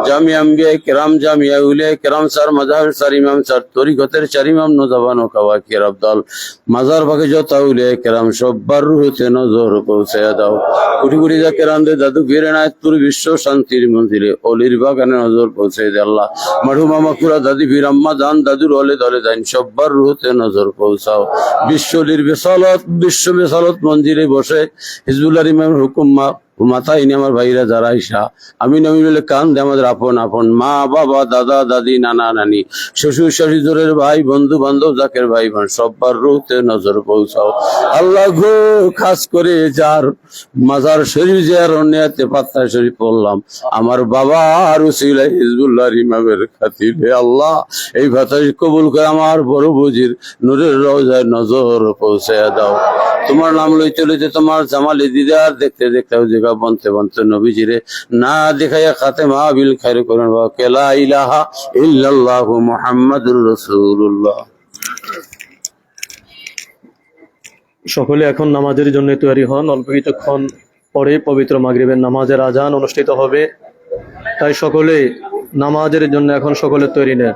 জামিয়া আম্বিয়া কেরাম জামিয়া আউলিয়া কেরাম স্যার মাযহাবের চার ইমাম স্যার তরিকতের চার ইমাম নজাবান ও কাওয়াকির আব্দাল মাজার ভাগে যত আউলিয়া কেরাম সববার রুহতে নজর পৌঁছে দাও। কোটি কোটি যা কেরামদের দাদু ফিরে নায়তপুর বিশ্ব শান্তির মন্দিরে অলির বাগানে নজর পৌঁছে দে আল্লাহ। মারহুমা মাগফুরা দাদি ফির আম্মা জান দাদুর অলে দলে যান সববার রুহতে নজর পৌঁছাও। বিশ্ব বিশালত মন্দিরে বসে হিজবুল্লাহর ইমামের হুকুম মাথায় নিয়ে আমার ভাইরা যারা ইসা আমি নমি বলে কান দে আমাদের আপন মা বাবা দাদা দাদি নানা নানি শ্বশুর শাশুড়ির ভাই বন্ধু বান্ধব জাকের ভাই বোন সববার রুহতে নজর পৌঁছাও আল্লাহ গো। খাস করে যার মাজার শরীফ জিয়ারত নিয়াতে পাত্তা শরীফ পড়লাম আমার বাবা আর উসিলায় হিজবুল্লাহর ইমামের খাতিরে আল্লাহ এই ভাতা কবুল করে আমার বড় বুজির নূরের রওজায় নজর পৌঁছে দাও। তোমার নাম লইতে লইতে তোমার জামালি দিদার দেখতে দেখতে জায়গা বনতে নবীজিরে না দেখাইয়া খাতেমা বিল খায়র করেন লা ইলাহা ইল্লাল্লাহু মুহাম্মাদুর রাসূলুল্লাহ। সকলে এখন নামাজের জন্য তৈরি হন। অল্প কিছুক্ষণ পরে পবিত্র মাগরিবের নামাজের আজান অনুষ্ঠিত হবে, তাই সকলে নামাজের জন্য এখন সকলে তৈরি নেন।